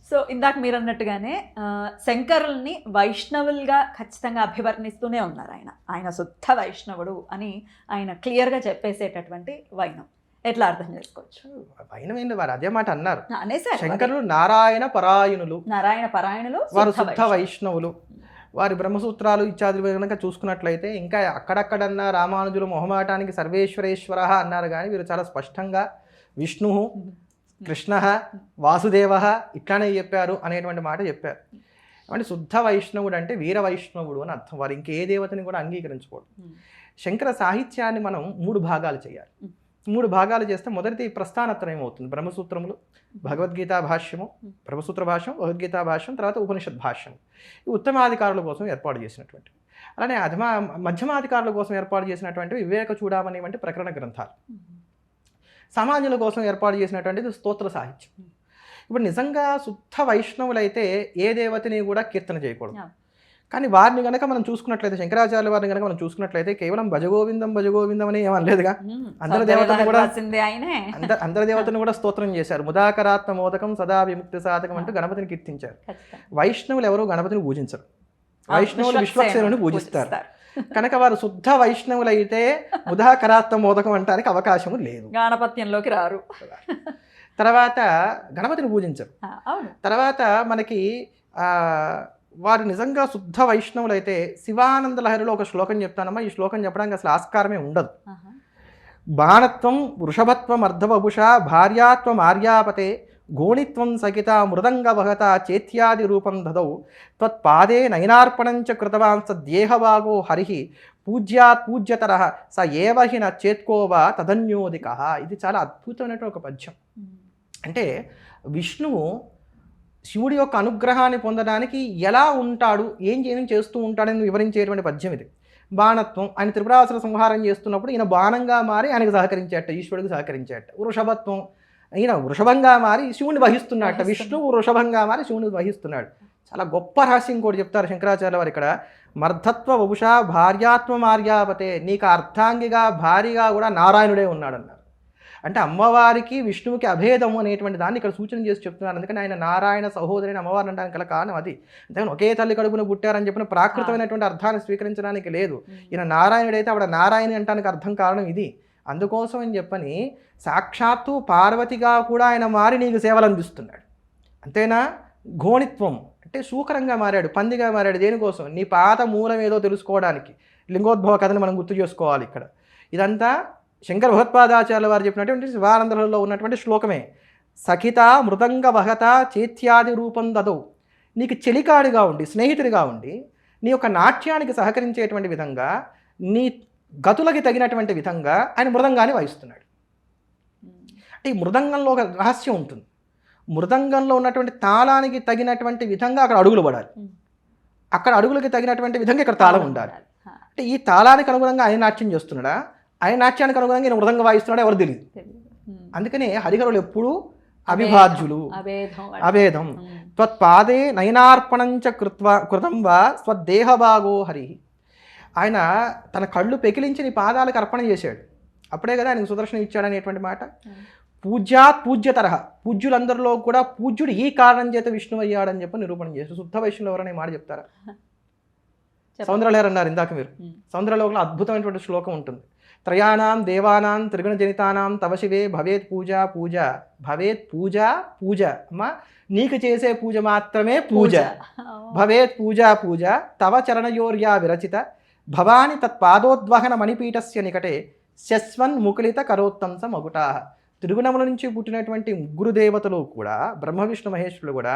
సో ఇందాక మీరు అన్నట్టుగానే శంకరుల్ని వైష్ణవులుగా ఖచ్చితంగా అభివర్ణిస్తూనే ఉన్నారు. ఆయన శుద్ధ వైష్ణవుడు అని ఆయన క్లియర్గా చెప్పేసేటటువంటి వైనం ఎట్లా అర్థం చేసుకోవచ్చు? వైనం ఏంటి, వారు అదే మాట అన్నారు. అనేసారు శంకరులు నారాయణ పరాయణులు, వారు శుద్ధ వైష్ణవులు. వారి బ్రహ్మసూత్రాలు ఇత్యాదులు కనుక చూసుకున్నట్లయితే ఇంకా అక్కడక్కడన్నా రామానుజులు మొహమాటానికి సర్వేశ్వరేశ్వర అన్నారు, కానీ వీరు చాలా స్పష్టంగా విష్ణు, కృష్ణ, వాసుదేవ ఇట్లానే చెప్పారు అనేటువంటి మాట చెప్పారు. అంటే శుద్ధ వైష్ణవుడు అంటే వీర వైష్ణవుడు అని అర్థం. వారు ఇంకే దేవతని కూడా అంగీకరించకూడదు. శంకర సాహిత్యాన్ని మనం 3 భాగాలు చేయాలి. 3 భాగాలు చేస్తే మొదటిది ప్రస్థానత్రయం అవుతుంది. బ్రహ్మసూత్రములు, భగవద్గీతా భాష్యము, బ్రహ్మసూత్ర భాష్యం, భగవద్గీతా భాష్యం, తర్వాత ఉపనిషత్ భాష్యం. ఈ ఉత్తమాధికారుల కోసం ఏర్పాటు చేసినటువంటి, అలానే మధ్యమాధికారుల కోసం ఏర్పాటు చేసినటువంటి వివేక చూడామణి వంటి ప్రకరణ గ్రంథాలు, సమాజుల కోసం ఏర్పాటు చేసినటువంటిది స్తోత్ర సాహిత్యం. ఇప్పుడు నిజంగా శుద్ధ వైష్ణవులైతే ఏ దేవతని కూడా కీర్తన చేయకూడదు. కానీ వారిని కనుక మనం చూసుకున్నట్లయితే, శంకరాచార్యుల వారిని కనుక మనం చూసుకున్నట్లయితే కేవలం భజగోవిందం అని ఏమనలేదుగా. అందరి దేవతను కూడా స్తోత్రం చేశారు. ముదాకరాత్మ మోదకం సదా విముక్తి సాధకం అంటూ గణపతిని కీర్తించారు. వైష్ణవులు ఎవరు గణపతిని పూజించరు, వైష్ణవులు విశ్వక్సేనుని పూజిస్తారు. కనుక వారు శుద్ధ వైష్ణవులైతే ముదాకరాత్మ మోదకం అంటానికి అవకాశము లేదు, గణపత్యంలోకి రారు. తర్వాత గణపతిని పూజించరు. తర్వాత మనకి వారు నిజంగా శుద్ధ వైష్ణవులైతే శివానంద లహరిలో ఒక శ్లోకం చెప్తానమ్మా. ఈ శ్లోకం చెప్పడానికి అసలు ఆస్కారమే ఉండదు. బాణత్వం వృషభత్వం అర్ధవభుష భార్యాత్వం ఆర్యాపతే గోణిత్వం సకిత మృదంగ వహత చేత్యాది రూపం దదౌ త్వత్పాదే నయనార్పణంచ కృతవాన్ సద్యేహవాగో హరి పూజ్యాత్ పూజ్యతర స ఏవహి న చేత్కోవా తదన్యోదిక. ఇది చాలా అద్భుతమైనటువంటి ఒక పద్యం. అంటే విష్ణువు శివుడి యొక్క అనుగ్రహాన్ని పొందడానికి ఎలా ఉంటాడు, ఏం చేస్తూ ఉంటాడని వివరించేటువంటి పద్యం ఇది. బాణత్వం, ఆయన త్రిపురాసుర సంహారం చేస్తున్నప్పుడు ఈయన బాణంగా మారి ఆయనకు సహకరించేట, ఈశ్వరుడికి సహకరించేట. వృషభత్వం, ఈయన వృషభంగా మారి శివుని వహిస్తున్నాడట, విష్ణువు వృషభంగా మారి శివుని వహిస్తున్నాడు. చాలా గొప్ప రహస్యం కూడా చెప్తారు శంకరాచార్య వారు ఇక్కడ. మర్ధత్వ వపుష భార్యాత్వ మార్యాపతే, నీకు అర్ధాంగిగా భార్యగా కూడా నారాయణుడే ఉన్నాడన్నారు. అంటే అమ్మవారికి విష్ణువుకి అభేదము అనేటువంటి దాన్ని ఇక్కడ సూచన చేసి చెప్తున్నారు. అందుకని ఆయన నారాయణ సహోదరిని అమ్మవారిని అనడానికి గల కారణం అది. అంతేకాని ఒకే తల్లి కడుపున పుట్టారని చెప్పిన ప్రాకృతమైనటువంటి అర్థాన్ని స్వీకరించడానికి లేదు. ఈయన నారాయణుడైతే ఆవిడ నారాయణి అంటానికి అర్థం కారణం ఇది. అందుకోసం అని చెప్పని సాక్షాత్తు పార్వతిగా కూడా ఆయన మారి నీకు సేవలు అందిస్తున్నాడు. అంతేనా? ఘోణిత్వం అంటే శూకరంగా మారాడు, పందిగా మారాడు. దేనికోసం? నీ పాత మూలం ఏదో తెలుసుకోవడానికి. లింగోద్భవ కథను మనం గుర్తు చేసుకోవాలి ఇక్కడ. ఇదంతా శంకర భగవత్పాదాచార్యుల వారు చెప్పినటువంటి శివానందలో ఉన్నటువంటి శ్లోకమే. సఖిత మృదంగ వహత చేత్యాది రూపం దదౌ, నీకు చెలికాడిగా ఉండి, స్నేహితుడిగా ఉండి, నీ యొక్క నాట్యానికి సహకరించేటువంటి విధంగా, నీ గతులకి తగినటువంటి విధంగా ఆయన మృదంగాన్ని వాయిస్తున్నాడు. అంటే ఈ మృదంగంలో ఒక రహస్యం ఉంటుంది. మృదంగంలో ఉన్నటువంటి తాళానికి తగినటువంటి విధంగా అక్కడ అడుగులు పడాలి, అక్కడ అడుగులకి తగినటువంటి విధంగా ఇక్కడ తాళం ఉండాలి. అంటే ఈ తాళానికి అనుగుణంగా ఆయన నాట్యం చేస్తున్నాడా, ఆయన నాట్యానికి అనుగుణంగా ఈయన మృదంగా వాయిస్తున్నాడా ఎవరు తెలియదు. అందుకనే హరిహరులు ఎప్పుడూ అవిభాజ్యులు, అభేదం. త్వత్పాదే నయనార్పణంచ కృతం వా స్వదేహభాగో హరి. ఆయన తన కళ్ళు పెకిలించి నీ పాదాలకు అర్పణ చేశాడు, అప్పుడే కదా ఆయనకు సుదర్శనం ఇచ్చాడనేటువంటి మాట. పూజ్యాత్ పూజ్యతరహ, పూజ్యులందరిలో కూడా పూజ్యుడు ఈ కారణం చేత విష్ణువు అయ్యాడని చెప్పి నిరూపణ చేశాడు. శుద్ధ వైష్ణవులు ఎవరనే మాట చెప్తారా? సౌందర్యలహరి అన్నారు ఇందాక మీరు. సౌందర్యలోకంలో అద్భుతమైనటువంటి శ్లోకం ఉంటుంది. త్రయాణం దేవానాం త్రిగుణ జనితానాం తవ శివే భవేత్ పూజ పూజ, భవేత్ పూజ పూజ. అమ్మా నీకు చేసే పూజ మాత్రమే పూజ. భవేత్ పూజ పూజ తవ చరణయోర్యా విరచిత భవాని తత్పాదోద్వహన మణిపీఠస్య నికటే శస్వన్ ముకులిత కరోత్తంస మగుటా. త్రిగుణముల నుంచి పుట్టినటువంటి ముగ్గురు దేవతలు కూడా, బ్రహ్మ విష్ణు మహేశ్వరులు కూడా,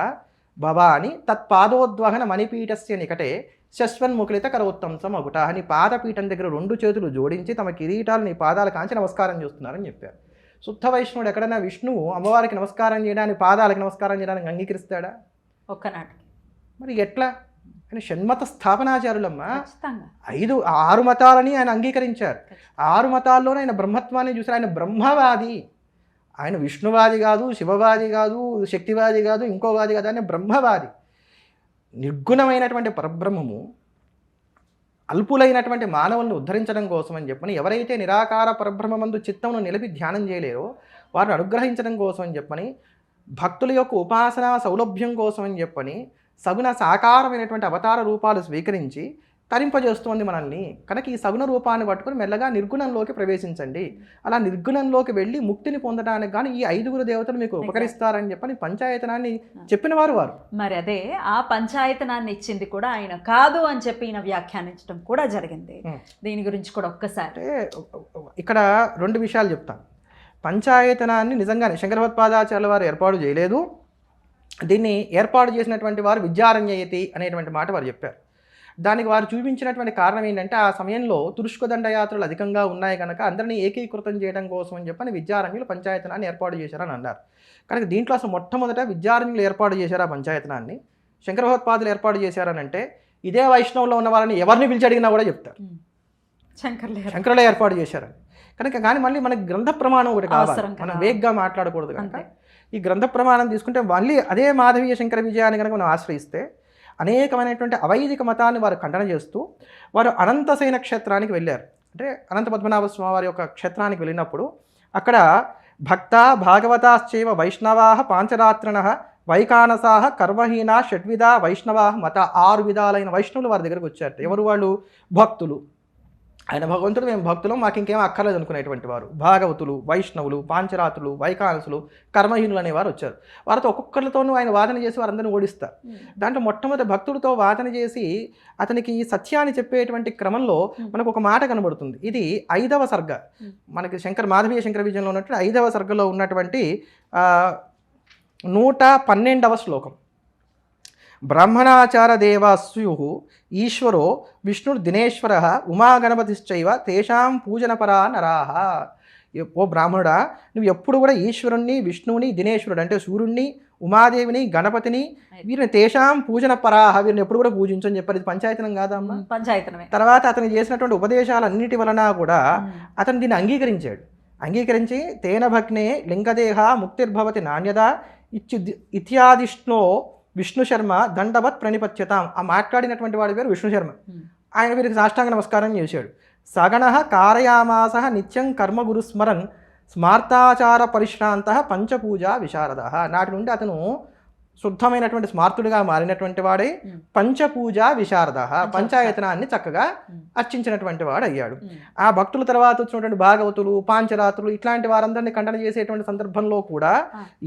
భవాని తత్పాదోద్వహన మణిపీఠస్య నికటే శస్వన్ముఖలిత కరోత్తంసం అగుట. నీ పాదపీఠం దగ్గర 2 చేతులు జోడించి తమ కిరీటాలు నీ పాదాల కాంచి నమస్కారం చేస్తున్నారని చెప్పారు. శుద్ధ వైష్ణవుడు ఎక్కడైనా విష్ణువు అమ్మవారికి నమస్కారం చేయడానికి, పాదాలకు నమస్కారం చేయడానికి అంగీకరిస్తాడా? ఒక్కనాటికి. మరి ఎట్లా? ఆయన షణ్మత స్థాపనాచారులమ్మ. 6 మతాలని ఆయన అంగీకరించారు. 6 మతాల్లోనే ఆయన బ్రహ్మత్వాన్ని చూశారు. ఆయన బ్రహ్మవాది, ఆయన విష్ణువాది కాదు, శివవాది కాదు, శక్తివాది కాదు, ఇంకోవాది కాదు, ఆయన బ్రహ్మవాది. నిర్గుణమైనటువంటి పరబ్రహ్మము అల్పులైనటువంటి మానవులను ఉద్ధరించడం కోసం అని చెప్పని, ఎవరైతే నిరాకార పరబ్రహ్మమందు చిత్తమును నిలిపి ధ్యానం చేయలేరో వారిని అనుగ్రహించడం కోసం అని చెప్పని, భక్తుల యొక్క ఉపాసనా సౌలభ్యం కోసం అని చెప్పని సగుణ సాకారమైనటువంటి అవతార రూపాలు స్వీకరించి తరింపజేస్తోంది మనల్ని. కనుక ఈ సగుణ రూపాన్ని పట్టుకుని మెల్లగా నిర్గుణంలోకి ప్రవేశించండి. అలా నిర్గుణంలోకి వెళ్ళి ముక్తిని పొందడానికి కానీ ఈ 5 దేవతలు మీకు ఉపకరిస్తారని చెప్పని పంచాయతనాన్ని చెప్పిన వారు. మరి అదే ఆ పంచాయతనాన్ని ఇచ్చింది కూడా ఆయన కాదు అని చెప్పి ఈయన వ్యాఖ్యానించడం కూడా జరిగింది. దీని గురించి కూడా ఒక్కసారి ఇక్కడ 2 విషయాలు చెప్తాను. పంచాయతనాన్ని నిజంగానే శంకర భగవత్పాదాచార్యుల వారు ఏర్పాటు చేయలేదు. దీన్ని ఏర్పాటు చేసినటువంటి వారు విద్యారణ్యయతి అనేటువంటి మాట వారు చెప్పారు. దానికి వారు చూపించినటువంటి కారణం ఏంటంటే, ఆ సమయంలో తురుష్క దండయాత్రలు అధికంగా ఉన్నాయి కనుక అందరినీ ఏకీకృతం చేయడం కోసం అని చెప్పని విద్యారణ్యులు పంచాయతనాన్ని ఏర్పాటు చేశారని అన్నారు. కనుక దీంట్లో అసలు మొట్టమొదట విద్యారణ్యులు ఏర్పాటు చేశారు ఆ పంచాయతనాన్ని. శంకర భగవత్పాదులు ఏర్పాటు చేశారని అంటే ఇదే వైష్ణవులో ఉన్న వాళ్ళని ఎవరిని పిలిచి అడిగినా కూడా చెప్తారు శంకరులే ఏర్పాటు చేశారని. కనుక కానీ మళ్ళీ మనకి గ్రంథ ప్రమాణం ఒకటి కావాలి, మనం వేగ్గా మాట్లాడకూడదు కనుక ఈ గ్రంథ ప్రమాణం తీసుకుంటే మళ్ళీ అదే మాధవీయ శంకర విజయాన్ని కనుక మనం ఆశ్రయిస్తే అనేకమైనటువంటి అవైదిక మతాన్ని వారు ఖండన చేస్తూ వారు అనంతసేన క్షేత్రానికి వెళ్ళారు. అంటే అనంత పద్మనాభ స్వామి వారి యొక్క క్షేత్రానికి వెళ్ళినప్పుడు అక్కడ భక్త భాగవతాశ్చైవ వైష్ణవా పాంచరాత్రిణ వైకానసాహ కర్మహీన షడ్విధ వైష్ణవా మత 6 విధాలైన వైష్ణవులు వారి దగ్గరకు వచ్చారు. ఎవరు వాళ్ళు? భక్తులు. ఆయన భగవంతుడు, మేము భక్తులం, మాకు ఇంకేం అక్కర్లేదు అనుకునేటువంటి వారు. భాగవతులు, వైష్ణవులు, పాంచరాత్రులు, వైకానసులు, కర్మహీనులు అనేవారు వచ్చారు. వారితో ఒక్కొక్కరితోనూ ఆయన వాదన చేసి వారందరినీ ఓడిస్తారు. దాంట్లో మొట్టమొదటి భక్తుడితో వాదన చేసి అతనికి సత్యాన్ని చెప్పేటువంటి క్రమంలో మనకు ఒక మాట కనబడుతుంది. ఇది 5వ సర్గ, మనకి మాధవీయ శంకర విజయంలో ఉన్నటువంటి 5వ సర్గలో ఉన్నటువంటి 112వ శ్లోకం. బ్రాహ్మణాచార దేవాస్యు ఈశ్వరో విష్ణుర్ దినేశ్వర ఉమాగణపతిశ్చైవ తేషాం పూజనపరా నరాహ. ఓ బ్రాహ్మణుడా, నువ్వు ఎప్పుడు కూడా ఈశ్వరుణ్ణి, విష్ణువుని, దినేశ్వరుడు అంటే సూర్యుడిని, ఉమాదేవిని, గణపతిని, వీరిని తేషాం పూజన పరాహ, వీరిని ఎప్పుడు కూడా పూజించని చెప్పారు. ఇది పంచాయతనం కాదమ్మా? పంచాయతనమే. తర్వాత అతను చేసినటువంటి ఉపదేశాలన్నిటి వలన కూడా అతను దీన్ని అంగీకరించి తేన భగ్నే లింగదేహ ముక్తిర్భవతి నాణ్యత ఇత్యాదిష్ణో విష్ణు శర్మ దండవత్ ప్రణిపత్యతాం. ఆ మాట్లాడినటువంటి వాడి పేరు విష్ణు శర్మ. ఆయన వీరికి సాష్టాంగ నమస్కారం చేశాడు. సగణ కారయామాస నిత్యం కర్మ గురుస్మరన్ స్మార్తాచార పరిశ్రాంత పంచపూజా విశారద. నాటి నుండి అతను శుద్ధమైనటువంటి స్మార్తుడిగా మారినటువంటి వాడే పంచపూజా విశారద, పంచాయతనాన్ని చక్కగా అర్చించినటువంటి వాడు అయ్యాడు. ఆ భక్తుల తర్వాత వచ్చినటువంటి భాగవతులు, పాంచరాత్రులు ఇట్లాంటి వారందరినీ ఖండన చేసేటువంటి సందర్భంలో కూడా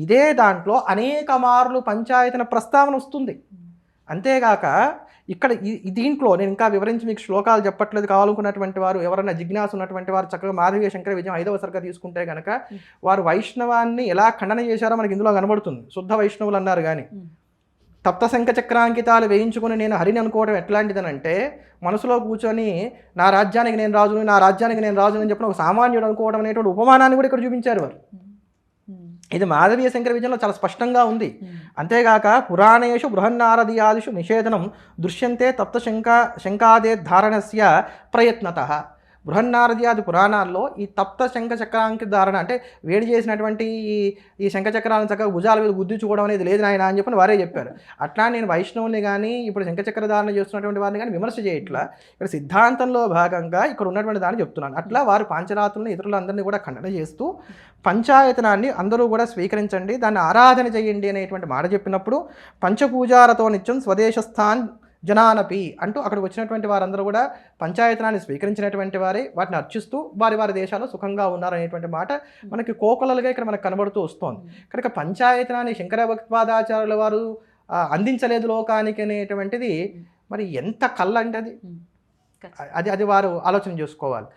ఇదే దాంట్లో అనేక మార్లు పంచాయతన ప్రస్తావన వస్తుంది. అంతేగాక ఇక్కడ దీంట్లో నేను ఇంకా వివరించి మీకు శ్లోకాలు చెప్పట్లేదు, కావాలనుకున్నటువంటి వారు ఎవరైనా జిజ్ఞాస ఉన్నటువంటి వారు చక్కగా మాధవీయ శంకర విజయం 5వ సర్గ తీసుకుంటే కనుక వారు వైష్ణవాన్ని ఎలా ఖండన చేశారో మనకి ఇందులో కనబడుతుంది. శుద్ధ వైష్ణవులు అన్నారు కానీ తప్త శంఖ చక్రాంకితాలు వేయించుకుని నేను హరిని అనుకోవడం ఎట్లాంటిదనంటే, మనసులో కూర్చొని నా రాజ్యానికి నేను రాజును, నా రాజ్యానికి నేను రాజును అని చెప్పిన ఒక సామాన్యుడు అనుకోవడం అనేటువంటి ఉపమానాన్ని కూడా ఇక్కడ చూపించారు వారు. ఇది మాధవీయ శంకర విజయంలో చాలా స్పష్టంగా ఉంది. అంతేగాక పురాణేషు బృహన్నారదీయాదిషు నిషేధనం దృశ్యంతే తప్త శంకాదే ధారణస్య ప్రయత్నత. బృహన్నారద్యాది పురాణాల్లో ఈ తప్త శంఖ చక్రాంకి ధారణ అంటే వేడి చేసినటువంటి ఈ శంఖ చక్రాలను చక్కగా భుజాల మీద గుద్దించుకోవడం అనేది లేదు నాయన అని చెప్పని వారే చెప్పారు. అట్లా నేను వైష్ణవుని కానీ ఇప్పుడు శంఖ చక్ర ధారణ చేస్తున్నటువంటి వారిని కానీ విమర్శ చేయట్లా, ఇక్కడ సిద్ధాంతంలో భాగంగా ఇక్కడ ఉన్నటువంటి దాన్ని చెప్తున్నాను. అట్లా వారు పాంచరాత్రులను ఇతరులందరినీ కూడా ఖండన చేస్తూ పంచాయతనాన్ని అందరూ కూడా స్వీకరించండి, దాన్ని ఆరాధన చేయండి అనేటువంటి మాట చెప్పినప్పుడు పంచపూజారతో నిత్యం స్వదేశస్థాన్ జనానపి అంటూ అక్కడికి వచ్చినటువంటి వారందరూ కూడా పంచాయతనాన్ని స్వీకరించినటువంటి వారే వాటిని అర్చిస్తూ వారి వారి దేశాల్లో సుఖంగా ఉన్నారనేటువంటి మాట మనకి కోకొలలుగా ఇక్కడ మనకు కనబడుతూ వస్తోంది. కనుక పంచాయతనాన్ని శంకర భగవత్పాదాచార్యుల వారు అందించలేదు లోకానికి అనేటువంటిది మరి ఎంత కళ్ళంటే అది వారు ఆలోచన చేసుకోవాలి.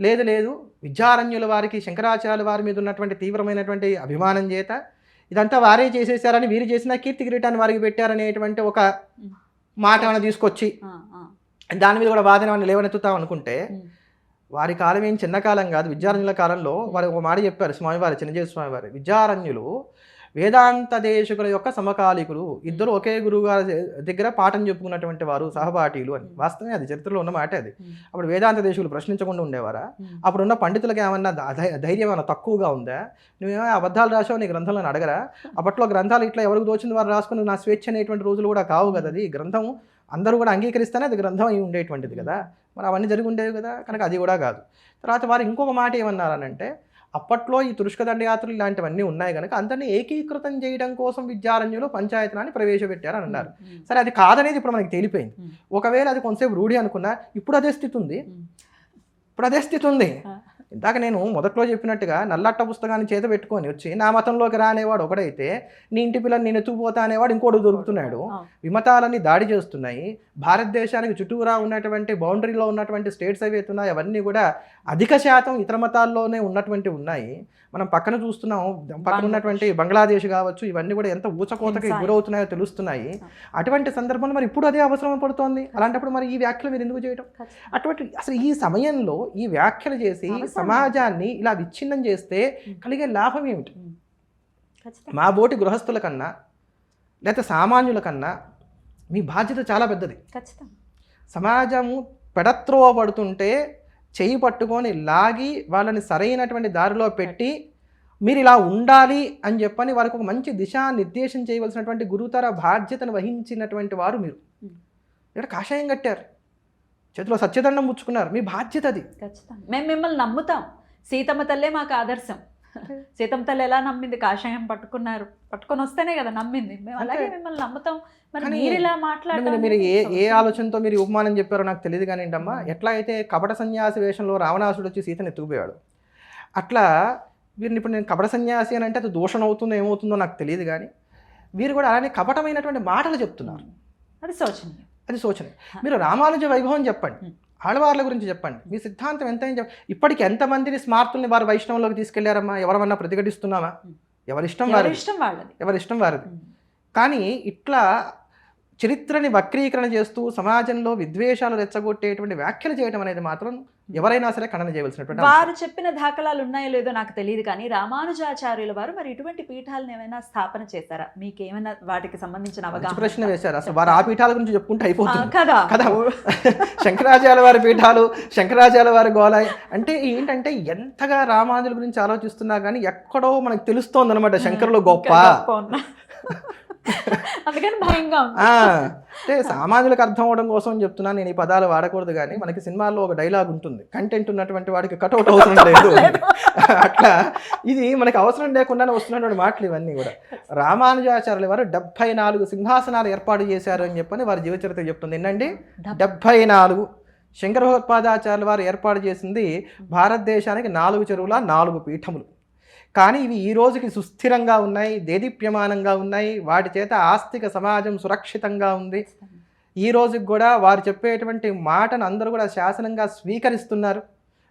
లేదు విద్యారణ్యుల వారికి శంకరాచార్యుల వారి మీద ఉన్నటువంటి తీవ్రమైనటువంటి అభిమానం చేత ఇదంతా వారే చేసేసారని, వీరు చేసిన కీర్తి కిరీటాన్ని వారికి పెట్టారనేటువంటి ఒక మాట ఏమైనా తీసుకొచ్చి దాని మీద కూడా వాదన లేవనెత్తుతాం అనుకుంటే వారి కాలం ఏం చిన్న కాలం కాదు. విద్యారణ్యుల కాలంలో వారు ఒక మాట చెప్పారు స్వామివారి, చిన్నజీవి స్వామివారి, విద్యారణ్యులు వేదాంత దేశకుల యొక్క సమకాలికులు, ఇద్దరు ఒకే గురువు గారి దగ్గర పాఠం చెప్పుకున్నటువంటి వారు, సహపాఠీలు అని. వాస్తవమే, అది చరిత్రలో ఉన్న మాట అది. అప్పుడు వేదాంత దేశకులు ప్రశ్నించకుండా ఉండేవారా? అప్పుడున్న పండితులకు ఏమన్నా ధైర్యం ఏమన్నా తక్కువగా ఉందా? నువ్వేమో అబద్ధాలు రాసావు, నీ గ్రంథంలో అడగరా? అప్పట్లో గ్రంథాలు ఇట్లా ఎవరికి తోచింది వారు రాసుకుని నా స్వేచ్ఛ అనేటువంటి రోజులు కూడా కావు కదా. అది గ్రంథం అందరూ కూడా అంగీకరిస్తేనే అది గ్రంథం అయి ఉండేటువంటిది కదా. మరి అవన్నీ జరిగి ఉండేవి కదా, కనుక అది కూడా కాదు. తర్వాత వారు ఇంకొక మాట ఏమన్నారనంటే, అప్పట్లో ఈ తురుష్క దండయాత్రలు ఇలాంటివన్నీ ఉన్నాయి కనుక అందరినీ ఏకీకృతం చేయడం కోసం విద్యారణ్యులు పంచాయతనాన్ని ప్రవేశపెట్టారు అని అన్నారు. సరే, అది కాదనేది ఇప్పుడు మనకి తేలిపోయింది. ఒకవేళ అది కొంతసేపు రూఢి అనుకున్నా ఇప్పుడు అదే స్థితి ఉంది. ఇందాక నేను మొదట్లో చెప్పినట్టుగా నల్లట్ట పుస్తకాన్ని చేత పెట్టుకొని వచ్చి నా మతంలోకి రానేవాడు ఒకడైతే, నీ ఇంటి పిల్లని నేను ఎత్తుకుపోతా అనేవాడు ఇంకోటి దొరుకుతున్నాడు. విమతాలన్నీ దాడి చేస్తున్నాయి. భారతదేశానికి చుట్టూరా ఉన్నటువంటి బౌండరీలో ఉన్నటువంటి స్టేట్స్ అవి ఉన్నాయి, అవన్నీ కూడా అధిక శాతం ఇతర మతాల్లోనే ఉన్నటువంటి ఉన్నాయి. మనం పక్కన చూస్తున్నాం, పక్కన ఉన్నటువంటి బంగ్లాదేశ్ కావచ్చు, ఇవన్నీ కూడా ఎంత ఊచకోతకి గురవుతున్నాయో తెలుస్తున్నాయి. అటువంటి సందర్భంలో మరి ఇప్పుడు అదే అవసరం పడుతోంది. అలాంటప్పుడు మరి ఈ వ్యాఖ్యలు మీరు ఎందుకు చేయడం? అటువంటి అసలు ఈ సమయంలో ఈ వ్యాఖ్యలు చేసి సమాజాన్ని ఇలా విచ్ఛిన్నం చేస్తే కలిగే లాభం ఏమిటి? మా బోటి గృహస్థుల కన్నా లేకపోతే సామాన్యుల కన్నా మీ బాధ్యత చాలా పెద్దది. సమాజము పెడత్రోవ పడుతుంటే చెయ్యి పట్టుకొని లాగి వాళ్ళని సరైనటువంటి దారిలో పెట్టి మీరు ఇలా ఉండాలి అని చెప్పని వారికి ఒక మంచి దిశానిర్దేశం చేయవలసినటువంటి గురుతర బాధ్యతను వహించినటువంటి వారు మీరు. ఇక్కడ కాషాయం కట్టారు, చేతిలో సత్యదండం పుచ్చుకున్నారు, మీ బాధ్యత అది. ఖచ్చితంగా మేము మిమ్మల్ని నమ్ముతాం. సీతమ్మ తల్లే మాకు ఆదర్శం. సీతమ్మ తల్లి ఎలా నమ్మింది? కాషాయం పట్టుకొని వస్తేనే కదా నమ్మింది. మేము అలాగే మిమ్మల్ని నమ్ముతాం. మరి మీరు ఇలా మాట్లాడారు, మీరు ఏ ఆలోచనతో మీరు ఉపమానం చెప్పారో నాకు తెలియదు కానీ అమ్మా, ఎట్లా అయితే కపట సన్యాసి వేషంలో రావణాసుడు వచ్చి సీతను ఎత్తుకుపోయాడు, అట్లా వీరిని ఇప్పుడు నేను కపట సన్యాసి అని అంటే అది దూషణ అవుతుందో ఏమవుతుందో నాకు తెలియదు కానీ వీరు కూడా అలానే కపటమైనటువంటి మాటలు చెప్తున్నారు. అది శోచనీయం. మీరు రామానుజ వైభవం చెప్పండి, ఆడవార్ల గురించి చెప్పండి, మీ సిద్ధాంతం ఎంత ఇప్పటికి ఎంతమందిని స్మార్తుల్ని వారు వైష్ణవంలోకి తీసుకెళ్లారమ్మా? ఎవరమన్నా ప్రతిఘటిస్తున్నామా? ఎవరిష్టం వారిది. కానీ ఇట్లా చరిత్రని వక్రీకరణ చేస్తూ సమాజంలో విద్వేషాలు రెచ్చగొట్టేటువంటి వ్యాఖ్యలు చేయడం అనేది మాత్రం ఎవరైనా సరే ఖండన చేయవలసినటువంటి. వారు చెప్పిన దాఖలాలు ఉన్నాయో లేదో నాకు తెలియదు కానీ రామానుజాచార్యుల వారు మరి ఇటువంటి పీఠాలను ఏమైనా స్థాపన చేశారా? మీకేమైనా వాటికి సంబంధించిన అవగాహన? ప్రశ్న వేశారు. అసలు వారు ఆ పీఠాల గురించి చెప్పుకుంటే అయిపోతుంది కదా. శంకరాచార్య వారి పీఠాలు, శంకరాచార్య వారి గోళాయి అంటే ఏంటంటే ఎంతగా రామానుజుల గురించి ఆలోచిస్తున్నా కానీ ఎక్కడో మనకు తెలుస్తోంది అనమాట శంకరులు గొప్ప. అందుకని భయంగా అంటే సామాన్యులకు అర్థం అవడం కోసం చెప్తున్నాను, నేను ఈ పదాలు వాడకూడదు కానీ మనకి సినిమాల్లో ఒక డైలాగ్ ఉంటుంది, కంటెంట్ ఉన్నటువంటి వాడికి కట్అవుట్ అవసరం లేదు. అట్లా ఇది మనకి అవసరం లేకుండానే వస్తున్నటువంటి మాటలు ఇవన్నీ కూడా. రామానుజాచార్యుల వారు 74 సింహాసనాలు ఏర్పాటు చేశారు అని చెప్పని వారి జీవచరిత్ర చెప్తుంది. ఏంటండి 74. శంకర భగవత్పాదాచార్యుల వారు ఏర్పాటు చేసింది భారతదేశానికి 4 చెరువుల 4 పీఠములు. కానీ ఇవి ఈ రోజుకి సుస్థిరంగా ఉన్నాయి, దేదీప్యమానంగా ఉన్నాయి, వాటి చేత ఆస్తిక సమాజం సురక్షితంగా ఉంది. ఈ రోజుకి కూడా వారు చెప్పేటువంటి మాటను అందరూ కూడా శాసనంగా స్వీకరిస్తున్నారు,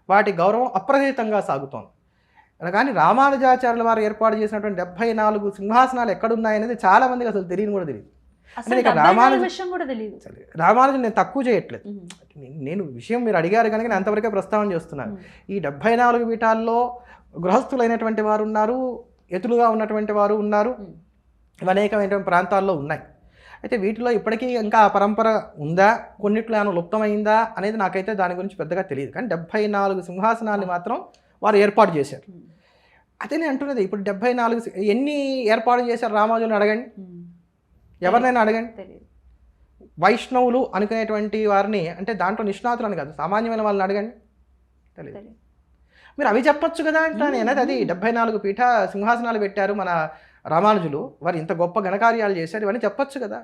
వాటి గౌరవం అప్రతిహితంగా సాగుతోంది. కానీ రామానుజాచార్యుల వారు ఏర్పాటు చేసినటువంటి 74 సింహాసనాలు ఎక్కడున్నాయనేది చాలా మందికి అసలు తెలియని కూడా తెలియదు. రామానుజు నేను తక్కువ చేయట్లేదు, నేను విషయం మీరు అడిగారు కనుక నేను అంతవరకే ప్రస్తావన చేస్తున్నాను. ఈ 74 పీఠాల్లో గృహస్థులైనటువంటి వారు ఉన్నారు, ఎతులుగా ఉన్నటువంటి వారు ఉన్నారు, అనేకమైనటువంటి ప్రాంతాల్లో ఉన్నాయి. అయితే వీటిలో ఇప్పటికీ ఇంకా ఆ పరంపర ఉందా, కొన్నిట్లో ఏమైనా లుప్తమైందా అనేది నాకైతే దాని గురించి పెద్దగా తెలియదు. కానీ 74 సింహాసనాన్ని మాత్రం వారు ఏర్పాటు చేశారు. అదే నేను అంటున్నది, ఇప్పుడు 74 ఎన్ని ఏర్పాటు చేశారు రామానుజుని అడగండి, ఎవరినైనా అడగండి. వైష్ణవులు అనుకునేటువంటి వారిని, అంటే దాంట్లో నిష్ణాతులు అని కాదు, సామాన్యమైన వాళ్ళని అడగండి, తెలియదు. మీరు అవి చెప్పొచ్చు కదా అంటే నేను అది 74 పీఠ సింహాసనాలు పెట్టారు మన రామానుజులు, వారు ఇంత గొప్ప ఘనకార్యాలు చేశారు, ఇవన్నీ చెప్పొచ్చు కదా.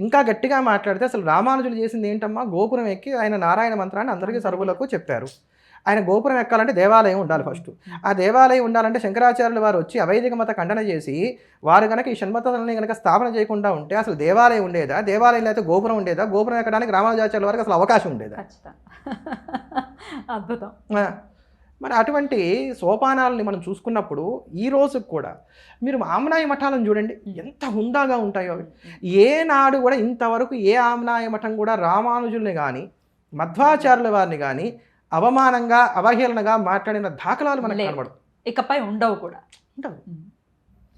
ఇంకా గట్టిగా మాట్లాడితే అసలు రామానుజులు చేసింది ఏంటమ్మా, గోపురం ఎక్కి ఆయన నారాయణ మంత్రాన్ని అందరికీ సర్వులకు చెప్పారు. ఆయన గోపురం ఎక్కాలంటే దేవాలయం ఉండాలి ఫస్ట్. ఆ దేవాలయం ఉండాలంటే శంకరాచార్యులు వారు వచ్చి అవైదిక మత ఖండన చేసి వారు కనుక ఈ షణ్మతాలని కనుక స్థాపన చేయకుండా ఉంటే అసలు దేవాలయం ఉండేదా, దేవాలయం అయితే గోపురం ఉండేదా, గోపురం ఎక్కడానికి రామానుజాచార్యుల వారికి అసలు అవకాశం ఉండేదా? అద్భుతం. మరి అటువంటి సోపానాలని మనం చూసుకున్నప్పుడు ఈ రోజుకు కూడా మీరు ఆమ్నాయ మఠాలను చూడండి, ఎంత హుందాగా ఉంటాయో. ఏనాడు కూడా ఇంతవరకు ఏ ఆమ్నాయ మఠం కూడా రామానుజుల్ని కానీ మధ్వాచార్యుల వారిని కానీ అవమానంగా అవహేళనగా మాట్లాడిన దాఖలాలు మనకు కనబడదు. ఇకపై ఉండవు కూడా.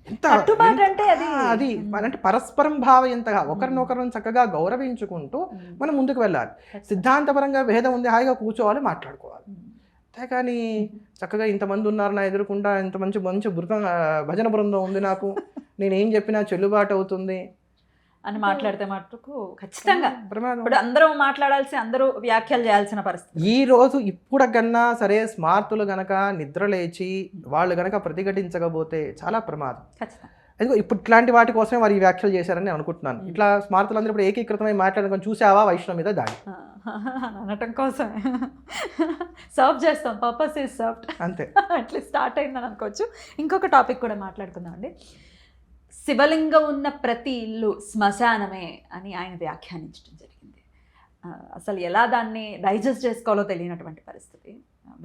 ఎంత అంటే అది అంటే పరస్పరం భావయంతగా ఒకరినొకరిని చక్కగా గౌరవించుకుంటూ మనం ముందుకు వెళ్ళాలి. సిద్ధాంతపరంగా భేదం ఉంది, హాయిగా కూర్చోవాలి, మాట్లాడుకోవాలి. అంతే కానీ చక్కగా ఇంతమంది ఉన్నారు నా ఎదురుకుండా, ఇంత మంచి మంచి భజన బృందం ఉంది, నాకు నేనేం చెప్పినా చెల్లుబాటు అవుతుంది అని మాట్లాడితే మటుకు ఖచ్చితంగా ప్రమాదం. ఇప్పుడు అందరూ మాట్లాడాల్సి, అందరూ వ్యాఖ్యలు చేయాల్సిన పరిస్థితి. ఈ రోజు ఇప్పుడు కన్నా సరే స్మార్తులు గనక నిద్ర లేచి వాళ్ళు గనక ప్రతిఘటించకపోతే చాలా ప్రమాదం. ఖచ్చితంగా. అదిగో ఇప్పుడు ఇట్లాంటి వాటి కోసమే వారు ఈ వ్యాఖ్యలు చేశారని నేను అనుకుంటున్నాను. ఇట్లా స్మార్తులందరూ ఇప్పుడు ఏకీకృతమై మాట్లాడుకొని చూసావా వైష్ణవ మీద దాడి అనటం కోసమే సర్వ్ చేస్తాం, పర్పస్ ఈజ్ సర్వ్డ్ అంతే. అట్లా స్టార్ట్ అయిందని అనుకోవచ్చు. ఇంకొక టాపిక్ కూడా మాట్లాడుకుందాం అండి. శివలింగం ఉన్న ప్రతి ఇల్లు శ్మశానమే అని ఆయన వ్యాఖ్యానించడం జరిగింది. అసలు ఎలా దాన్ని డైజెస్ట్ చేసుకోవాలో తెలియనటువంటి పరిస్థితి,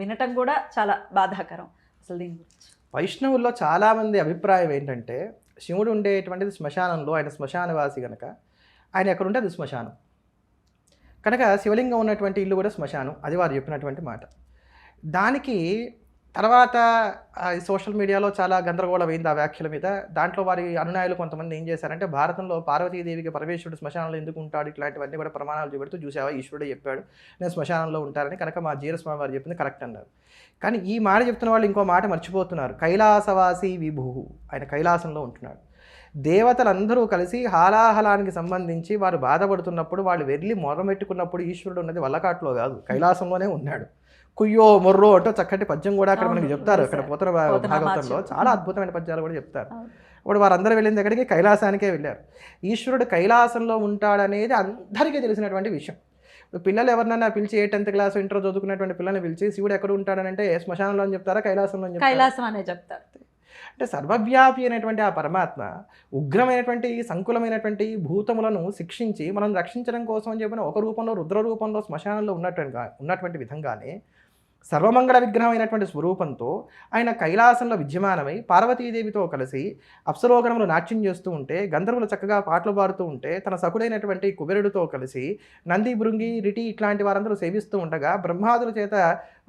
వినటం కూడా చాలా బాధాకరం. అసలు దీని గురించి వైష్ణవుల్లో చాలామంది అభిప్రాయం ఏంటంటే శివుడు ఉండేటువంటిది శ్మశానంలో, ఆయన శ్మశానవాసి కనుక ఆయన ఎక్కడుంటే అది శ్మశానం కనుక శివలింగం ఉన్నటువంటి ఇల్లు కూడా శ్మశానం, అది వారు చెప్పినటువంటి మాట. దానికి తర్వాత సోషల్ మీడియాలో చాలా గందరగోళం అయింది ఆ వ్యాఖ్యల మీద. దాంట్లో వారి అనునాయులు కొంతమంది ఏం చేశారంటే భారతంలో పార్వతీదేవికి పరమేశ్వరుడు శ్మశానంలో ఎందుకు ఉంటాడు, ఇట్లాంటివన్నీ కూడా ప్రమాణాలు చూపెడుతూ చూసావా ఈశ్వరుడే చెప్పాడు నేను శ్మశానంలో ఉంటారని, కనుక మా జీరస్వామి వారు చెప్పింది కరెక్ట్ అన్నారు. కానీ ఈ మాట చెప్తున్న వాళ్ళు ఇంకో మాట మర్చిపోతున్నారు. కైలాసవాసి విభూ, ఆయన కైలాసంలో ఉంటున్నాడు. దేవతలందరూ కలిసి హాలాహలానికి సంబంధించి వారు బాధపడుతున్నప్పుడు వాళ్ళు వెళ్ళి మొరమెట్టుకున్నప్పుడు ఈశ్వరుడు ఉన్నది వల్లకాట్లో కాదు, కైలాసంలోనే ఉన్నాడు. కుయ్యో మొర్రో అంటూ చక్కటి పద్యం కూడా అక్కడ మనకి చెప్తారు. అక్కడ పోతన భాగవతంలో చాలా అద్భుతమైన పద్యాలు కూడా చెప్తారు. ఇప్పుడు వారందరూ వెళ్ళిన దగ్గరికి కైలాసానికే వెళ్ళారు. ఈశ్వరుడు కైలాసంలో ఉంటాడనేది అందరికీ తెలిసినటువంటి విషయం. ఇప్పుడు పిల్లలు ఎవరినైనా పిలిచి 8th క్లాస్ ఇంటర్ చదువుకున్నటువంటి పిల్లల్ని పిలిచి శివుడు ఎక్కడ ఉంటాడనంటే శ్మశానంలో అని చెప్తారా, కైలాసంలో అని చెప్తారా? కైలాసం అనే చెప్తారు. అంటే సర్వవ్యాపి అనేటువంటి ఆ పరమాత్మ ఉగ్రమైనటువంటి సంకులమైనటువంటి భూతములను శిక్షించి మనం రక్షించడం కోసం అని చెప్పిన ఒక రూపంలో రుద్ర రూపంలో శ్మశానంలో ఉన్నటువంటి విధంగానే సర్వమంగళ విగ్రహమైనటువంటి స్వరూపంతో ఆయన కైలాసంలో విద్యమానమై పార్వతీదేవితో కలిసి అప్సరోగణములు నాట్యం చేస్తూ ఉంటే, గంధర్వులు చక్కగా పాటలు పాడుతూ ఉంటే, తన సకుడైనటువంటి కుబేరుడితో కలిసి నంది భృంగి రిటి ఇట్లాంటి వారందరూ సేవిస్తూ ఉండగా బ్రహ్మాదుల చేత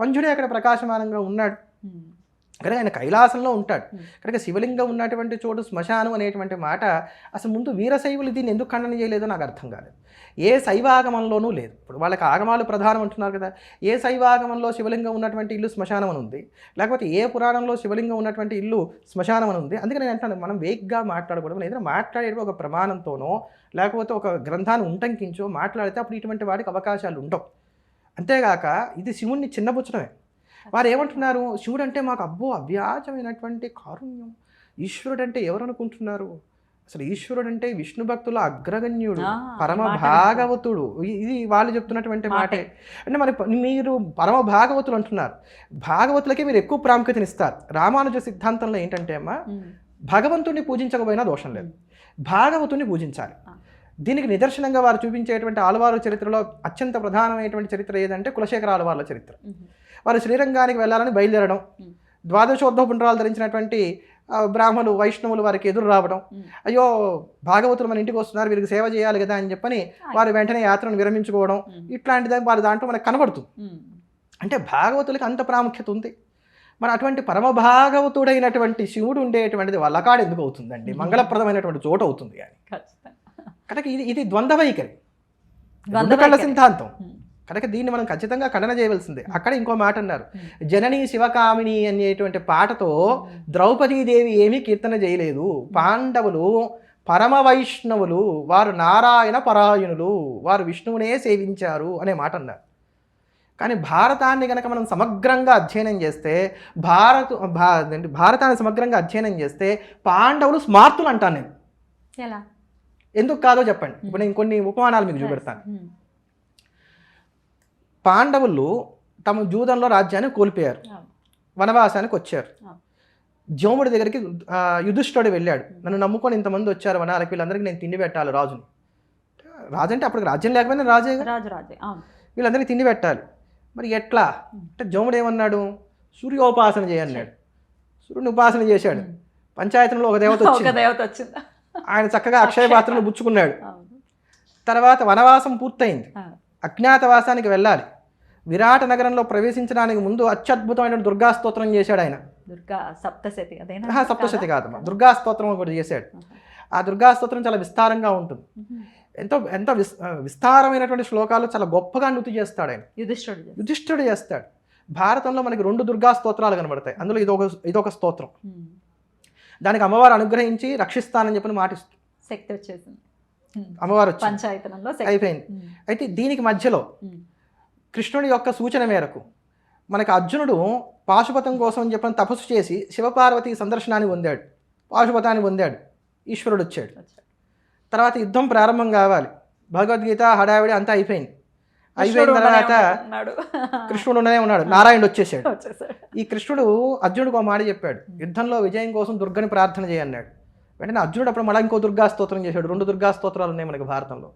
వంజుడే అక్కడ ప్రకాశమానంగా ఉన్నాడు. కనుక ఆయన కైలాసంలో ఉంటాడు. కనుక శివలింగం ఉన్నటువంటి చోటు శ్మశానం అనేటువంటి మాట అసలు ముందు వీరశైవులు దీన్ని ఎందుకు ఖండన చేయలేదో నాకు అర్థం కాలేదు. ఏ శైవాగమంలోనూ లేదు. ఇప్పుడు వాళ్ళకి ఆగమాలు ప్రధానం అంటున్నారు కదా, ఏ శైవాగమంలో శివలింగం ఉన్నటువంటి ఇల్లు శ్మశానం అని ఉంది, లేకపోతే ఏ పురాణంలో శివలింగం ఉన్నటువంటి ఇల్లు శ్మశానం అని ఉంది. అందుకని నేను అంటాను, మనం వేగ్గా మాట్లాడకూడదు. ఏదైనా మాట్లాడేటప్పుడు ఒక ప్రమాణంతోనో లేకపోతే ఒక గ్రంథాన్ని ఉంటంకించో మాట్లాడితే అప్పుడు ఇటువంటి వాటికి అవకాశాలు ఉండవు. అంతేగాక ఇది శివుణ్ణి చిన్నబుచ్చడమే. వారు ఏమంటున్నారు, శివుడు అంటే మాకు అబ్బో అవ్యాజమైనటువంటి కారుణ్యం, ఈశ్వరుడు అంటే ఎవరు అనుకుంటున్నారు, అసలు ఈశ్వరుడు అంటే విష్ణు భక్తుల అగ్రగణ్యుడు, పరమ భాగవతుడు. ఇది వాళ్ళు చెప్తున్నటువంటి మాటే. అంటే మరి మీరు పరమ భాగవతులు అంటున్నారు, భాగవతులకే మీరు ఎక్కువ ప్రాముఖ్యతనిస్తారు. రామానుజ సిద్ధాంతంలో ఏంటంటే అమ్మా, భగవంతుడిని పూజించకపోయినా దోషం లేదు, భాగవతుని పూజించాలి. దీనికి నిదర్శనంగా వారు చూపించేటువంటి ఆళ్వారు చరిత్రలో అత్యంత ప్రధానమైనటువంటి చరిత్ర ఏదంటే కులశేఖర ఆళ్వార్ల చరిత్ర. వారు శ్రీరంగానికి వెళ్ళాలని బయలుదేరడం, ద్వాదశోద్ధవ పుండ్రాలు ధరించినటువంటి బ్రాహ్మణులు వైష్ణవులు వారికి ఎదురు రావడం, అయ్యో భాగవతులు మన ఇంటికి వస్తున్నారు వీరికి సేవ చేయాలి కదా అని చెప్పని వారు వెంటనే యాత్రను విరమించుకోవడం, ఇట్లాంటిది వారి దాంట్లో మనకు కనబడుతుంది. అంటే భాగవతులకి అంత ప్రాముఖ్యత ఉంది. మరి అటువంటి పరమ భాగవతుడైనటువంటి శివుడు ఉండేటువంటిది వల్లకాడు ఎందుకు అవుతుందండి, మంగళప్రదమైనటువంటి చోటు అవుతుంది. కానీ కనుక ఇది ద్వంద్వ వైఖరి, ద్వంద్వ రెండు కళ్ళ వైఖరి. సిద్ధాంతం. కనుక దీన్ని మనం ఖచ్చితంగా ఖండన చేయవలసిందే. అక్కడ ఇంకో మాట అన్నారు, జననీ శివకామిని అనేటువంటి పాటతో ద్రౌపదీదేవి ఏమీ కీర్తన చేయలేదు. పాండవులు పరమ వైష్ణవులు, వారు నారాయణ పరాయణులు, వారు విష్ణువునే సేవించారు అనే మాట అన్నారు. కానీ భారతాన్ని కనుక మనం సమగ్రంగా అధ్యయనం చేస్తే భారతాన్ని సమగ్రంగా అధ్యయనం చేస్తే పాండవులు స్మార్తులు అంటాను నేను. ఎలా? ఎందుకు కాదో చెప్పండి. ఇప్పుడు నేను కొన్ని ఉపమానాలు మీకు చూపెడతాను. పాండవులు తమ జూదంలో రాజ్యాన్ని కోల్పోయారు, వనవాసానికి వచ్చారు. జోముడి దగ్గరికి యుధిష్ఠుడు వెళ్ళాడు, నన్ను నమ్ముకొని ఇంతమంది వచ్చారు వనాలకి, వీళ్ళందరికీ నేను తిండి పెట్టాలి రాజుని. రాజు అంటే అప్పటికి రాజ్యం లేకపోయినా రాజే, వీళ్ళందరికీ తిండి పెట్టాలి. మరి ఎట్లా అంటే జోముడు ఏమన్నాడు, సూర్యోపాసన చేయన్నాడు. సూర్యుని ఉపాసన చేశాడు. పంచాయతీలో ఒక దేవత వచ్చింది, ఆయన చక్కగా అక్షయ పాత్రను పుచ్చుకున్నాడు. తర్వాత వనవాసం పూర్తయింది, అజ్ఞాతవాసానికి వెళ్ళాలి. విరాట నగరంలో ప్రవేశించడానికి ముందు అత్యద్భుతమైన దుర్గా స్తోత్రం చేశాడు ఆయన. సప్తశతి కాదమ్మా, దుర్గా స్తోత్రం ఒకటి చేశాడు. ఆ దుర్గా స్తోత్రం చాలా విస్తారంగా ఉంటుంది, ఎంతో విస్తారమైనటువంటి శ్లోకాలు చాలా గొప్పగా నృతి చేస్తాడు ఆయన. యుధిష్ఠుడు చేస్తాడు. భారతంలో మనకి 2 దుర్గా స్తోత్రాలు కనబడతాయి, అందులో ఇదొక స్తోత్రం. దానికి అమ్మవారు అనుగ్రహించి రక్షిస్తానని చెప్పిన మాటిస్తుంది, శక్తి వచ్చేసింది, అమ్మవారు పంచాయతనంలో అయిపోయింది. అయితే దీనికి మధ్యలో కృష్ణుడి యొక్క సూచన మేరకు మనకి అర్జునుడు పాశుపతం కోసం అని చెప్పని తపస్సు చేసి శివపార్వతి సందర్శనాన్ని పొందాడు, పాశుపతాన్ని పొందాడు. ఈశ్వరుడు వచ్చాడు. తర్వాత యుద్ధం ప్రారంభం కావాలి, భగవద్గీత హడావిడి అంతా అయిపోయింది. అయిపోయిన తర్వాత కృష్ణుడు ఉండనే ఉన్నాడు, నారాయణుడు వచ్చేసాడు. ఈ కృష్ణుడు అర్జునుడికి ఒక మాట చెప్పాడు, యుద్ధంలో విజయం కోసం దుర్గని ప్రార్థన చేయన్నాడు. వెంటనే అర్జునుడు అప్పుడు మళ్ళీ ఇంకో దుర్గా స్తోత్రం చేశాడు. 2 దుర్గా స్తోత్రాలు ఉన్నాయి మనకి భారతంలో.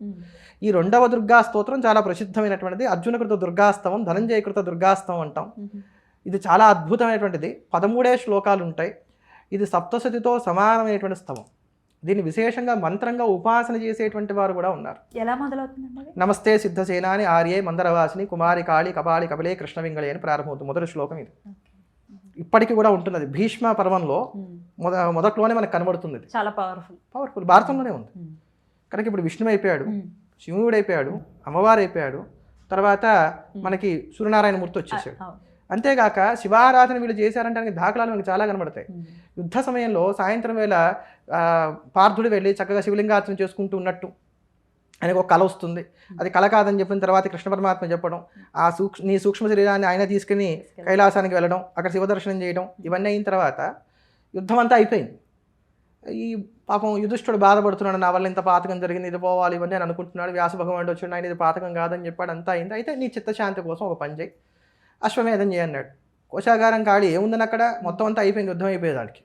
ఈ 2వ దుర్గా స్తోత్రం చాలా ప్రసిద్ధమైనటువంటిది. అర్జునకృత దుర్గాస్తవం, ధనంజయకృత దుర్గాస్తవం అంటాం. ఇది చాలా అద్భుతమైనటువంటిది. 13 శ్లోకాలు ఉంటాయి. ఇది సప్తశతితో సమానమైనటువంటి స్తవం. దీన్ని విశేషంగా మంత్రంగా ఉపాసన చేసేటువంటి వారు కూడా ఉన్నారు. ఎలా మొదలవుతుంది? నమస్తే సిద్ధసేనాని ఆర్యే మందరవాసిని కుమారి కాళి కపాలి కపిలే కృష్ణవింగళి అని ప్రారంభమవుతుంది. మొదటి శ్లోకం ఇది. ఇప్పటికీ కూడా ఉంటుంది. అది భీష్మ పర్వంలో మొదట్లోనే మనకు కనబడుతుంది. చాలా పవర్ఫుల్ భారతంలోనే ఉంది. కనుక ఇప్పుడు విష్ణువు అయిపోయాడు, శివుడు అయిపోయాడు, అమ్మవారు అయిపోయాడు, తర్వాత మనకి సూర్యనారాయణ మూర్తి వచ్చేసాడు. అంతేగాక శివారాధన వీళ్ళు చేశారంటే దాఖలాలు మనకి చాలా కనబడతాయి. యుద్ధ సమయంలో సాయంత్రం వేళ పార్థుడు వెళ్ళి చక్కగా శివలింగార్చన చేసుకుంటూ ఉన్నట్టు ఆయనకు ఒక కళ వస్తుంది. అది కళ కాదని చెప్పిన తర్వాత కృష్ణ పరమాత్మ చెప్పడం, నీ సూక్ష్మ శరీరాన్ని ఆయన తీసుకుని కైలాసానికి వెళ్ళడం, అక్కడ శివదర్శనం చేయడం, ఇవన్నీ అయిన తర్వాత యుద్ధం అంతా అయిపోయింది. ఈ పాపం యుధిష్ఠుడు బాధపడుతున్నాడు, నా వల్ల ఇంత పాతకం జరిగింది, ఇది పోవాలి ఇవన్నీ అని అనుకుంటున్నాడు. వ్యాస భగవానుడు వచ్చాడు, ఆయన ఇది పాతకం కాదని చెప్పాడు. అంతా అయింది. అయితే నీ చిత్తశాంతి కోసం ఒక పని చేయి, అశ్వమేధం చేయన్నాడు. కోశాగారం కాడి ఏముందని అక్కడ మొత్తం అంతా అయిపోయింది, యుద్ధం అయిపోయేదానికి.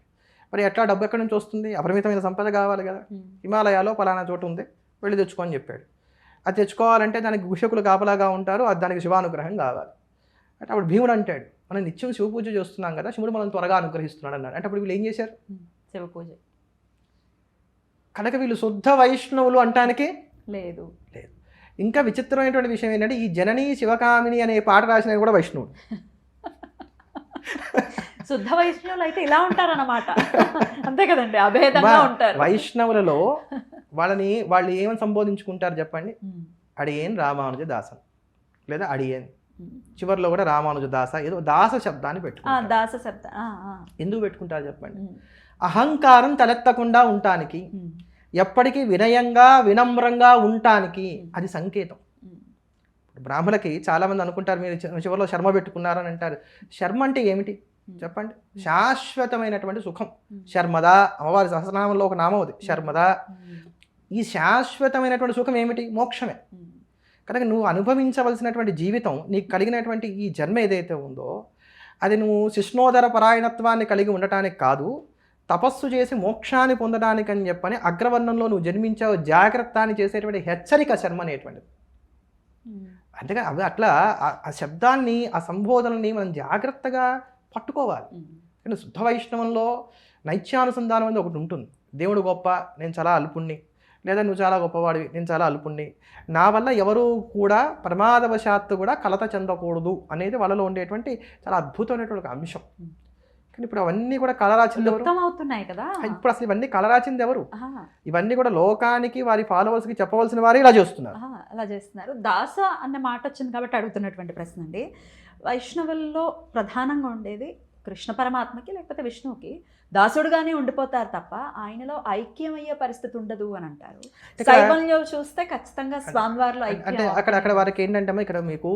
మరి ఎట్లా డబ్బు ఎక్కడి నుంచి వస్తుంది? అపరిమితమైన సంపద కావాలి కదా. హిమాలయాలో పలానా చోటు ఉంది, వెళ్ళి తెచ్చుకోని చెప్పాడు. అది తెచ్చుకోవాలంటే దానికి గుషకులు కాపలాగా ఉంటారు, అది దానికి శివానుగ్రహం కావాలి. అంటే అప్పుడు భీముడు అంటాడు, మనం నిత్యం శివ పూజ చేస్తున్నాం కదా, శివుడు మనం త్వరగా అనుగ్రహిస్తున్నాడు అన్నాడు. అంటే అప్పుడు వీళ్ళు ఏం చేశారు? శివ పూజ. కనుక వీళ్ళు శుద్ధ వైష్ణవులు అంటానికి లేదు. ఇంకా విచిత్రమైనటువంటి విషయం ఏంటంటే ఈ జననీ శివకామిని అనే పాట రాసిన కూడా వైష్ణవుడు. శుద్ధ వైష్ణవులు అయితే ఇలా ఉంటారన్నమాట. అంతే కదండి, అభేదంగా ఉంటారు. వైష్ణవులలో వాళ్ళు ఏమని సంబోధించుకుంటారు చెప్పండి? అడియేన్ రామానుజ దాసన్ లేదా అడియేన్. చివరిలో కూడా రామానుజ దాస, ఏదో దాస శబ్దాన్ని పెట్టుకుంటారు. దాస శబ్ద ఎందుకు పెట్టుకుంటారు చెప్పండి? అహంకారం తలెత్తకుండా ఉండటానికి, ఎప్పటికీ వినయంగా వినమ్రంగా ఉండటానికి అది సంకేతం. బ్రాహ్మణులకి చాలామంది అనుకుంటారు, మీరు చివరిలో శర్మ పెట్టుకున్నారని అంటారు. శర్మ అంటే ఏమిటి చెప్పండి? శాశ్వతమైనటువంటి సుఖం. శర్మదా, అమ్మవారి సహస్రనామంలో ఒక నామం అది శర్మదా. ఈ శాశ్వతమైనటువంటి సుఖం ఏమిటి? మోక్షమే. కనుక నువ్వు అనుభవించవలసినటువంటి జీవితం, నీకు కలిగినటువంటి ఈ జన్మ ఏదైతే ఉందో అది నువ్వు శిష్ణోదర పరాయణత్వాన్ని కలిగి ఉండటానికి కాదు, తపస్సు చేసి మోక్షాన్ని పొందడానికి అని చెప్పని అగ్రవర్ణంలో నువ్వు జన్మించావు, జాగ్రత్త అని చేసేటువంటి హెచ్చరిక శర్మ అనేటువంటిది. అందుకని అవి అట్లా ఆ శబ్దాన్ని, ఆ సంబోధనని మనం జాగ్రత్తగా పట్టుకోవాలి. కానీ శుద్ధ వైష్ణవంలో నైత్యానుసంధానం అనేది ఒకటి ఉంటుంది. దేవుడు గొప్ప, నేను చాలా అల్పుణ్ణి, లేదా నువ్వు చాలా గొప్పవాడివి, నేను చాలా అల్పుణ్ణి, నా వల్ల ఎవరు కూడా ప్రమాదవశాత్తు కూడా కలత చెందకూడదు అనేది వాళ్ళలో ఉండేటువంటి చాలా అద్భుతమైనటువంటి ఒక అంశం. కానీ ఇప్పుడు అవన్నీ కూడా కలరాచింది ఎవరు? లుప్తం అవుతున్నాయి కదా. ఇప్పుడు అసలు ఇవన్నీ కలరాచింది ఎవరు? ఆహా, ఇవన్నీ కూడా లోకానికి వారి ఫాలోవర్స్కి చెప్పవలసిన వారు ఇలా చేస్తున్నారు. ఆహా, అలా చేస్తున్నారు. దాస అన్న మాట వచ్చింది కాబట్టి అడుగుతున్నటువంటి ప్రశ్న అండి. వైష్ణవుల్లో ప్రధానంగా ఉండేది కృష్ణ పరమాత్మకి లేకపోతే విష్ణువుకి దాసుడుగానే ఉండిపోతారు తప్ప ఆయనలో ఐక్యమయ్యే పరిస్థితి ఉండదు అని అంటారు. శైవంలో చూస్తే ఖచ్చితంగా స్వామివారిలో అంటే అక్కడ వారికి ఏంటంటే ఇక్కడ మీకు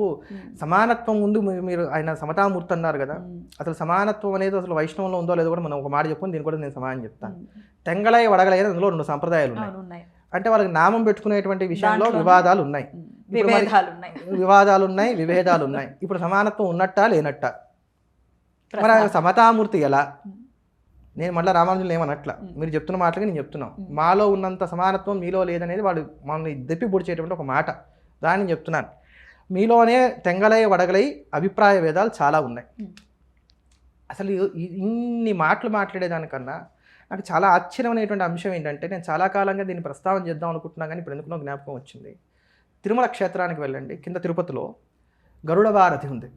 సమానత్వం ముందు మీరు ఆయన సమతామూర్తి అన్నారు కదా, అసలు సమానత్వం అనేది అసలు వైష్ణవంలో ఉందో లేదో కూడా మనం ఒక మాట చెప్పుకుని దీన్ని కూడా నేను సమానం చెప్తాను. తెంగళాయి వడగలయ్యేది అందులో 2 సంప్రదాయాలు ఉన్నాయి. అంటే వాళ్ళకి నామం పెట్టుకునేటువంటి విషయంలో వివాదాలు ఉన్నాయి, వివాదాలు ఉన్నాయి, విభేదాలు ఉన్నాయి. ఇప్పుడు సమానత్వం ఉన్నట్టా లేనట్టా? మరి సమతామూర్తి ఎలా? నేను మళ్ళీ రామానుజులు ఏమనట్లా, మీరు చెప్తున్న మాటలకి నేను చెప్తున్నాను. మాలో ఉన్నంత సమానత్వం మీలో లేదనేది వాడు మనల్ని దెప్పి పొడిచేటువంటి ఒక మాట, దాన్ని చెప్తున్నాను. మీలోనే తెంగలై వడగలై అభిప్రాయ భేదాలు చాలా ఉన్నాయి. అసలు ఇన్ని మాటలు మాట్లాడేదానికన్నా నాకు చాలా ఆశ్చర్యమైనటువంటి అంశం ఏంటంటే, నేను చాలా కాలంగా దీన్ని ప్రస్తావన చేద్దాం అనుకుంటున్నా కానీ ఇప్పుడు ఎందుకునో జ్ఞాపకం వచ్చింది. తిరుమల క్షేత్రానికి వెళ్ళండి, కింద తిరుపతిలో గరుడ భారతి ఉంది,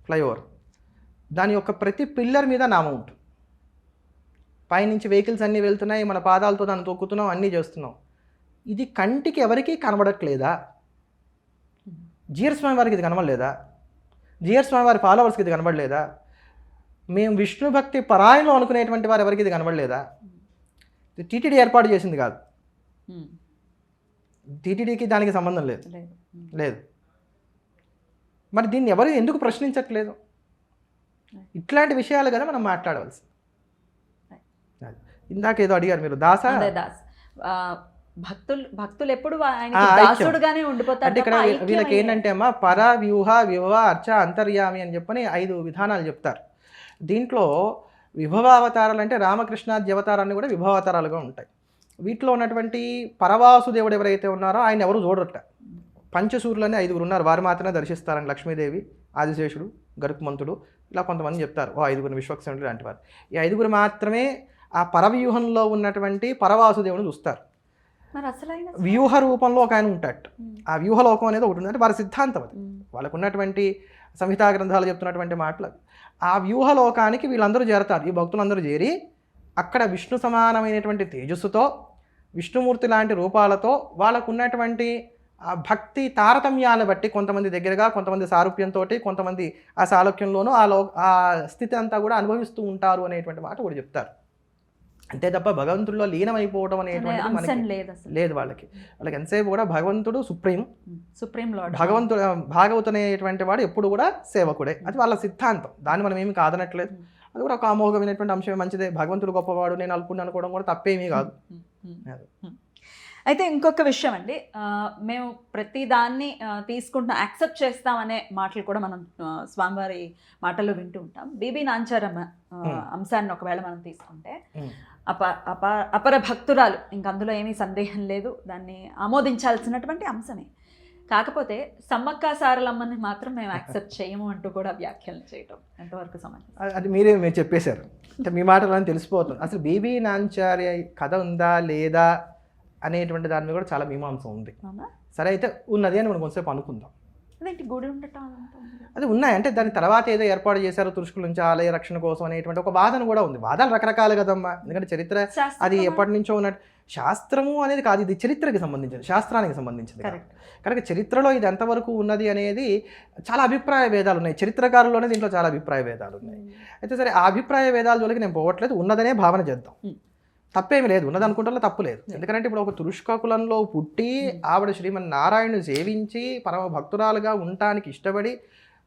ఫ్లైఓవర్. దాని యొక్క ప్రతి పిల్లర్ మీద నామం ఉంటుంది. పైనుంచి వెహికల్స్ అన్నీ వెళ్తున్నాయి, మన పాదాలతో దాన్ని తొక్కుతున్నాం, అన్నీ చేస్తున్నాం. ఇది కంటికి ఎవరికీ కనబడట్లేదా? జీఆర్ స్వామి వారికి ఇది కనబడలేదా? జీఆర్ స్వామి వారి ఫాలోవర్స్కి ఇది కనబడలేదా? మేము విష్ణు భక్తి పరాయణం అనుకునేటువంటి వారు ఎవరికి ఇది కనబడలేదా? ఇది టీటీడీ ఏర్పాటు చేసింది కాదు, టీటీడీకి దానికి సంబంధం లేదు. మరి దీన్ని ఎవరు ఎందుకు ప్రశ్నించట్లేదు? ఇట్లాంటి విషయాలు కదా మనం మాట్లాడవలసి. ఇందాక ఏదో అడిగారు మీరు, దాస భక్తులు ఎప్పుడు దాసుడుగానే ఉండిపోతారు. అంటే ఇక్కడ వీళ్ళకి ఏంటంటే అమ్మా పర వ్యూహ విభవ అర్చ అంతర్యామి అని చెప్పని 5 విధానాలు చెప్తారు. దీంట్లో విభవావతారాలు అంటే రామకృష్ణాది అవతారాన్ని కూడా విభవావతారాలుగా ఉంటాయి. వీటిలో ఉన్నటువంటి పరవాసుదేవుడు ఎవరైతే ఉన్నారో ఆయన ఎవరు చూడరట. పంచసూరులని 5 ఉన్నారు, వారు మాత్రమే దర్శిస్తారని. లక్ష్మీదేవి, ఆదిశేషుడు, గరుత్మంతుడు, ఇలా కొంతమంది చెప్తారు. 5 విశ్వక్సేనుడు లాంటి వారు. ఈ 5 మాత్రమే ఆ పరవ్యూహంలో ఉన్నటువంటి పరవాసుదేవుని చూస్తారు. వ్యూహ రూపంలో ఒక ఆయన ఉంటాడు. ఆ వ్యూహలోకం అనేది ఒకటి ఉంది, అంటే వారి సిద్ధాంతం అది. వాళ్ళకు ఉన్నటువంటి సంహితా గ్రంథాలు చెప్తున్నటువంటి మాటలు. ఆ వ్యూహలోకానికి వీళ్ళందరూ చేరతారు. ఈ భక్తులందరూ చేరి అక్కడ విష్ణు సమానమైనటువంటి తేజస్సుతో, విష్ణుమూర్తి లాంటి రూపాలతో వాళ్ళకు ఉన్నటువంటి ఆ భక్తి తారతమ్యాలను బట్టి కొంతమంది దగ్గరగా, కొంతమంది సారూప్యంతో, కొంతమంది ఆ సాలోక్యంలోనూ ఆ స్థితి అంతా కూడా అనుభవిస్తూ ఉంటారు అనేటువంటి మాట కూడా చెప్తారు. అంతే తప్ప భగవంతుడిలో లీనమైపోవడం అనేటువంటి లేదు వాళ్ళకి. ఎంతసేపు కూడా భగవంతుడు సుప్రీం లార్డ్, భగవంతుడు భాగవతు అనేటువంటి వాడు ఎప్పుడు కూడా సేవకుడే. అది వాళ్ళ సిద్ధాంతం, దాన్ని మనం ఏమి కాదనట్లేదు. అది కూడా ఒక అమోఘమైనటువంటి అంశమే, మంచిదే. భగవంతుడు గొప్పవాడు, నేను అల్పుణ్ణి అనుకోవడం కూడా తప్పేమీ కాదు. అయితే ఇంకొక విషయం అండి, మేము ప్రతి దాన్ని తీసుకుంటాం, యాక్సెప్ట్ చేస్తామనే మాటలు కూడా మనం స్వామివారి మాటల్లో వింటూ ఉంటాం. బీబీ నాంచారమ్మ అంశాన్ని ఒకవేళ మనం తీసుకుంటే అపర భక్తురాలు, ఇంక అందులో ఏమీ సందేహం లేదు, దాన్ని ఆమోదించాల్సినటువంటి అంశమే. కాకపోతే సమ్మక్క సారలమ్మని మాత్రం మేము యాక్సెప్ట్ చేయము అంటూ కూడా వ్యాఖ్యలు చేయటం ఎంతవరకు సమానం? అది మీరు చెప్పేశారు, అంటే మీ మాటలని తెలిసిపోతుంది. అసలు బీబీ నాంచార్య కథ ఉందా లేదా అనేటువంటి దాని మీద కూడా చాలా మీమాంసం ఉంది. సరే, అయితే ఉన్నది అని మనం కొంతసేపు అనుకుందాం. గుడి ఉండటం అది ఉన్నాయి, అంటే దాని తర్వాత ఏదో ఏర్పాటు చేశారు తురుష్కుల నుంచి ఆలయ రక్షణ కోసం అనేటువంటి ఒక వాదన కూడా ఉంది. వాదాలు రకరకాలు కదమ్మా, ఎందుకంటే చరిత్ర అది ఎప్పటి నుంచో ఉన్నట్టు. శాస్త్రము అనేది కాదు, ఇది చరిత్రకి సంబంధించింది, శాస్త్రానికి సంబంధించింది. కనుక చరిత్రలో ఇది ఎంతవరకు ఉన్నది అనేది చాలా అభిప్రాయ భేదాలు ఉన్నాయి. చరిత్రకారుల్లోనే దీంట్లో చాలా అభిప్రాయ భేదాలు ఉన్నాయి. అయితే సరే, ఆ అభిప్రాయ భేదాల జోలికి నేను పోవట్లేదు, ఉన్నదనే భావన చేద్దాం. తప్పేమి లేదు, ఉన్నది అనుకుంటా తప్పు లేదు. ఎందుకంటే ఇప్పుడు ఒక తురుష్క కులంలో పుట్టి ఆవిడ శ్రీమన్నారాయణుని సేవించి పరమ భక్తురాలుగా ఉండటానికి ఇష్టపడి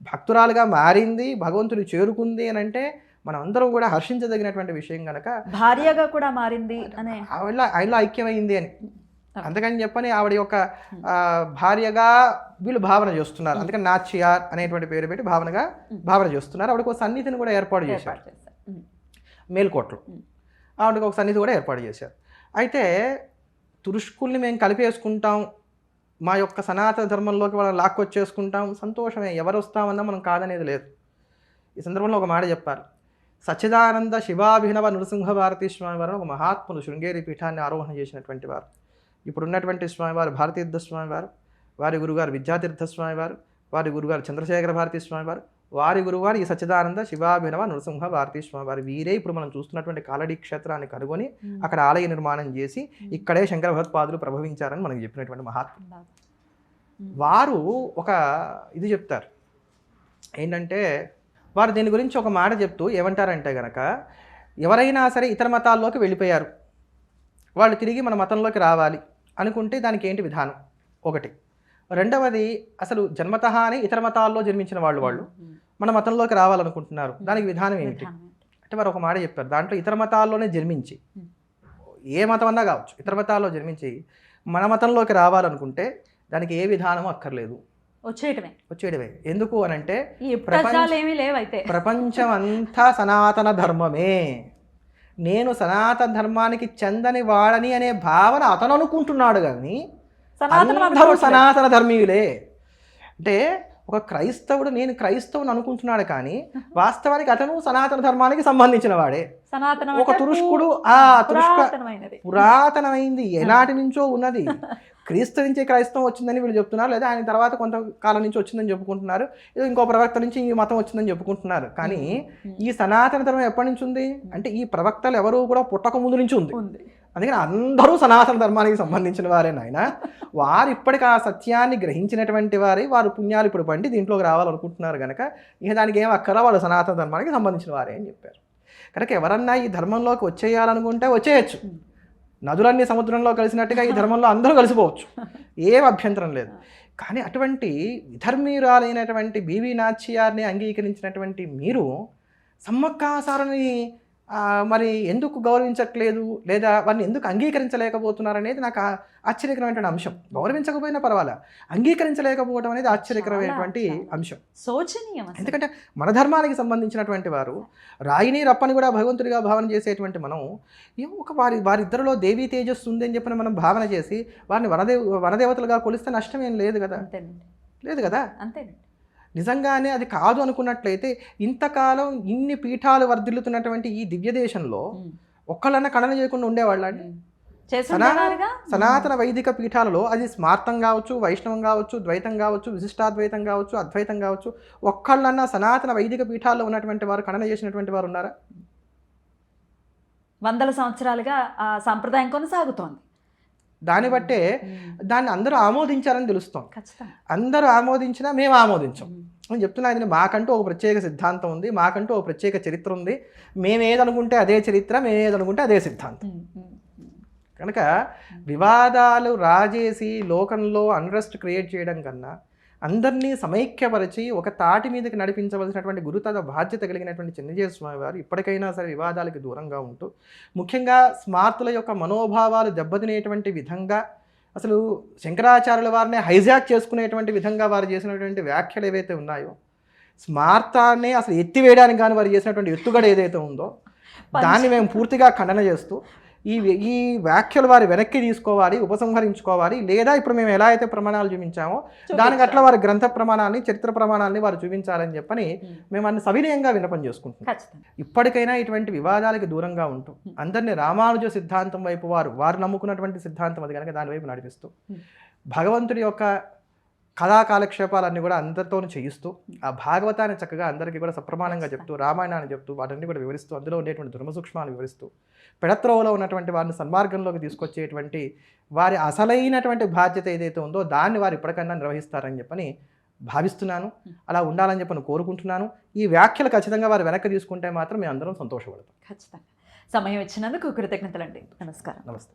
భక్తురాలుగా మారింది, భగవంతుని చేరుకుంది అని అంటే మనం అందరం కూడా హర్షించదగినటువంటి విషయం కనుక. భార్యగా కూడా మారింది అనే ఆయనలో ఐక్యమైంది అని అందుకని చెప్పని ఆవిడ యొక్క భార్యగా వీళ్ళు భావన చేస్తున్నారు. అందుకని నాచ్యార్ అనేటువంటి పేరు పెట్టి భావన చేస్తున్నారు. ఆవిడకు ఒక సన్నిధిని కూడా ఏర్పాటు చేశారు మేల్కోటలో. ఆవిడకి ఒక సన్నిధి కూడా ఏర్పాటు చేశారు. అయితే తురుష్కుల్ని మేము కలిపేసుకుంటాం, మా యొక్క సనాతన ధర్మంలోకి వాళ్ళని లాక్కొచ్చేసుకుంటాం, సంతోషమే, ఎవరు వస్తామన్నా మనం కాదనేది లేదు. ఈ సందర్భంలో ఒక మాట చెప్పారు. సచ్చిదానంద శివాభినవ నృసింహ భారతీ స్వామి వారు ఒక మహాత్ములు శృంగేరి పీఠాన్ని ఆరోహణ చేసినటువంటి వారు. ఇప్పుడున్నటువంటి స్వామివారు భారతీర్థ స్వామివారు, వారి గురుగారు విద్యాతీర్థ స్వామివారు, వారి గురుగారు చంద్రశేఖర భారతీ స్వామివారు, వారి గురువారు ఈ సచ్చిదానంద శివాభినవ నృసింహ భారతీ స్వామి వారి వీరే ఇప్పుడు మనం చూస్తున్నటువంటి కాలడీ క్షేత్రాన్ని కనుగొని అక్కడ ఆలయ నిర్మాణం చేసి ఇక్కడే శంకర భగవత్పాదులు ప్రభవించారని మనకు చెప్పినటువంటి మహాత్ములు. వారు ఒక ఇది చెప్తారు ఏంటంటే, వారు దీని గురించి ఒక మాట చెప్తూ ఏమంటారంటే గనక, ఎవరైనా సరే ఇతర మతాల్లోకి వెళ్ళిపోయారు, వాళ్ళు తిరిగి మన మతంలోకి రావాలి అనుకుంటే దానికి ఏంటి విధానం ఒకటి. రెండవది, అసలు జన్మతహానే ఇతర మతాల్లో జన్మించిన వాళ్ళు మన మతంలోకి రావాలనుకుంటున్నారు, దానికి విధానం ఏమిటి అంటే వారు ఒక మాట చెప్పారు. దాంట్లో ఇతర మతాల్లోనే జన్మించి, ఏ మతం అన్నా కావచ్చు, ఇతర మతాల్లో జన్మించి మన మతంలోకి రావాలనుకుంటే దానికి ఏ విధానము అక్కర్లేదు, వచ్చేయడమే. ఎందుకు అనంటే ప్రపంచం అంతా సనాతన ధర్మమే, నేను సనాతన ధర్మానికి చెందని వాడని అనే భావన అతను అనుకుంటున్నాడు, కానీ అందరూ సనాతన ధర్మీయులే. అంటే ఒక క్రైస్తవుడు నేను క్రైస్తవుని అనుకుంటున్నాడు, కానీ వాస్తవానికి అతను సనాతన ధర్మానికి సంబంధించిన వాడే. ఒక తురుష్కుడు పురాతనమైంది, ఎలాంటి నుంచో ఉన్నది. క్రీస్తు నుంచే క్రైస్తవం వచ్చిందని వీళ్ళు చెప్తున్నారు, లేదా ఆయన తర్వాత కొంతకాలం నుంచి వచ్చిందని చెప్పుకుంటున్నారు, ఏదో ఇంకో ప్రవక్త నుంచి ఈ మతం వచ్చిందని చెప్పుకుంటున్నారు. కానీ ఈ సనాతన ధర్మం ఎప్పటి నుంచి ఉంది అంటే ఈ ప్రవక్తలు ఎవరు కూడా పుట్టక ముందు నుంచి ఉంది. అందుకని అందరూ సనాతన ధర్మానికి సంబంధించిన వారే నాయన. వారు ఇప్పటికి ఆ సత్యాన్ని గ్రహించినటువంటి వారే, వారు పుణ్యాలు ఇప్పుడు పండి దీంట్లోకి రావాలనుకుంటున్నారు కనుక ఇక దానికి ఏం అక్కరా, వాళ్ళు సనాతన ధర్మానికి సంబంధించిన వారే అని చెప్పారు. కనుక ఎవరన్నా ఈ ధర్మంలోకి వచ్చేయాలనుకుంటే వచ్చేయచ్చు, నదులన్నీ సముద్రంలో కలిసినట్టుగా ఈ ధర్మంలో అందరూ కలిసిపోవచ్చు, ఏం అభ్యంతరం లేదు. కానీ అటువంటి విధర్మీయురాలైనటువంటి బివి నాచ్యార్ని అంగీకరించినటువంటి మీరు సమ్మక్కాసారని మరి ఎందుకు గౌరవించట్లేదు, లేదా వారిని ఎందుకు అంగీకరించలేకపోతున్నారు అనేది నాకు ఆశ్చర్యకరమైనటువంటి అంశం. గౌరవించకపోయినా పర్వాలే, అంగీకరించలేకపోవడం అనేది ఆశ్చర్యకరమైనటువంటి అంశం, శోచనీయం. ఎందుకంటే మన ధర్మానికి సంబంధించినటువంటి వారు రాయిని రప్పని కూడా భగవంతుడిగా భావన చేసేటువంటి మనం ఒక వారిద్దరిలో దేవీ తేజస్సు ఉంది అని చెప్పిన మనం భావన చేసి వారిని వనదేవతలుగా కొలిస్తే నష్టం ఏం లేదు కదా, లేదు కదా. అంతేనండి. నిజంగానే అది కాదు అనుకున్నట్లయితే ఇంతకాలం ఇన్ని పీఠాలు వర్ధిల్లుతున్నటువంటి ఈ దివ్య దేశంలో ఒక్కళ్ళన్నా ఖండన చేయకుండా ఉండేవాళ్ళ అండి. సనాతన వైదిక పీఠాలలో అది స్మార్తం కావచ్చు, వైష్ణవం కావచ్చు, ద్వైతం కావచ్చు, విశిష్టాద్వైతం కావచ్చు, అద్వైతం కావచ్చు, ఒక్కళ్ళన్నా సనాతన వైదిక పీఠాల్లో ఉన్నటువంటి వారు ఖండన చేసినటువంటి వారు ఉన్నారా? వందల సంవత్సరాలుగా ఆ సాంప్రదాయం కొనసాగుతోంది. దాన్ని బట్టే దాన్ని అందరూ ఆమోదించారని తెలుస్తాం. అందరూ ఆమోదించినా మేము ఆమోదించాం అని చెప్తున్నా. మాకంటూ ఒక ప్రత్యేక సిద్ధాంతం ఉంది, మాకంటూ ఒక ప్రత్యేక చరిత్ర ఉంది, మేమేదనుకుంటే అదే చరిత్ర, మేమేదనుకుంటే అదే సిద్ధాంతం. కనుక వివాదాలు రాజేసి లోకంలో అన్రెస్ట్ క్రియేట్ చేయడం కన్నా అందరినీ సమైక్యపరిచి ఒక తాటి మీదకి నడిపించవలసినటువంటి గురుతర బాధ్యత కలిగినటువంటి చిన్నజీవ స్వామి వారు ఇప్పటికైనా సరే వివాదాలకు దూరంగా ఉంటూ, ముఖ్యంగా స్మార్తుల యొక్క మనోభావాలు దెబ్బతినేటువంటి విధంగా, అసలు శంకరాచార్యుల వారిని హైజాక్ చేసుకునేటువంటి విధంగా వారు చేసినటువంటి వ్యాఖ్యలు ఏవైతే ఉన్నాయో, స్మార్తాన్ని అసలు ఎత్తివేయడానికి కానీ వారు చేసినటువంటి ఎత్తుగడ ఏదైతే ఉందో దాన్ని మేము పూర్తిగా ఖండన చేస్తూ ఈ వ్యాఖ్యలు వారి వెనక్కి తీసుకోవాలి, ఉపసంహరించుకోవాలి, లేదా ఇప్పుడు మేము ఎలా అయితే ప్రమాణాలు చూపించామో దానికి అట్లా వారి గ్రంథ ప్రమాణాన్ని, చరిత్ర ప్రమాణాన్ని వారు చూపించాలని చెప్పని మేము అన్ని సవినయంగా విన్నపం చేసుకుంటున్నాం. ఇప్పటికైనా ఇటువంటి వివాదాలకు దూరంగా ఉంటూ అందరినీ రామానుజ సిద్ధాంతం వైపు వారు నమ్ముకున్నటువంటి సిద్ధాంతం అది కనుక దాని వైపు నడిపిస్తూ భగవంతుడి యొక్క కళా కాలక్షేపాలన్నీ కూడా అందరితోనూ చేయిస్తూ ఆ భాగవతాన్ని చక్కగా అందరికీ కూడా సప్రమాణంగా చెప్తూ, రామాయణాన్ని చెప్తూ, వాటన్ని కూడా వివరిస్తూ, అందులో ఉండేటువంటి ధర్మసూక్ష్మాలు వివరిస్తూ, పెడత్రోవలో ఉన్నటువంటి వారిని సన్మార్గంలోకి తీసుకొచ్చేటువంటి వారి అసలైనటువంటి బాధ్యత ఏదైతే ఉందో దాన్ని వారు ఇప్పటికన్నా నిర్వహిస్తారని చెప్పని భావిస్తున్నాను. అలా ఉండాలని చెప్పని కోరుకుంటున్నాను. ఈ వ్యాఖ్యలు ఖచ్చితంగా వారు వెనక్కి తీసుకుంటే మాత్రం మేము అందరం సంతోషపడతాం. ఖచ్చితంగా. సమయం ఇచ్చినందుకు కృతజ్ఞతలండి. నమస్కారం. నమస్తే.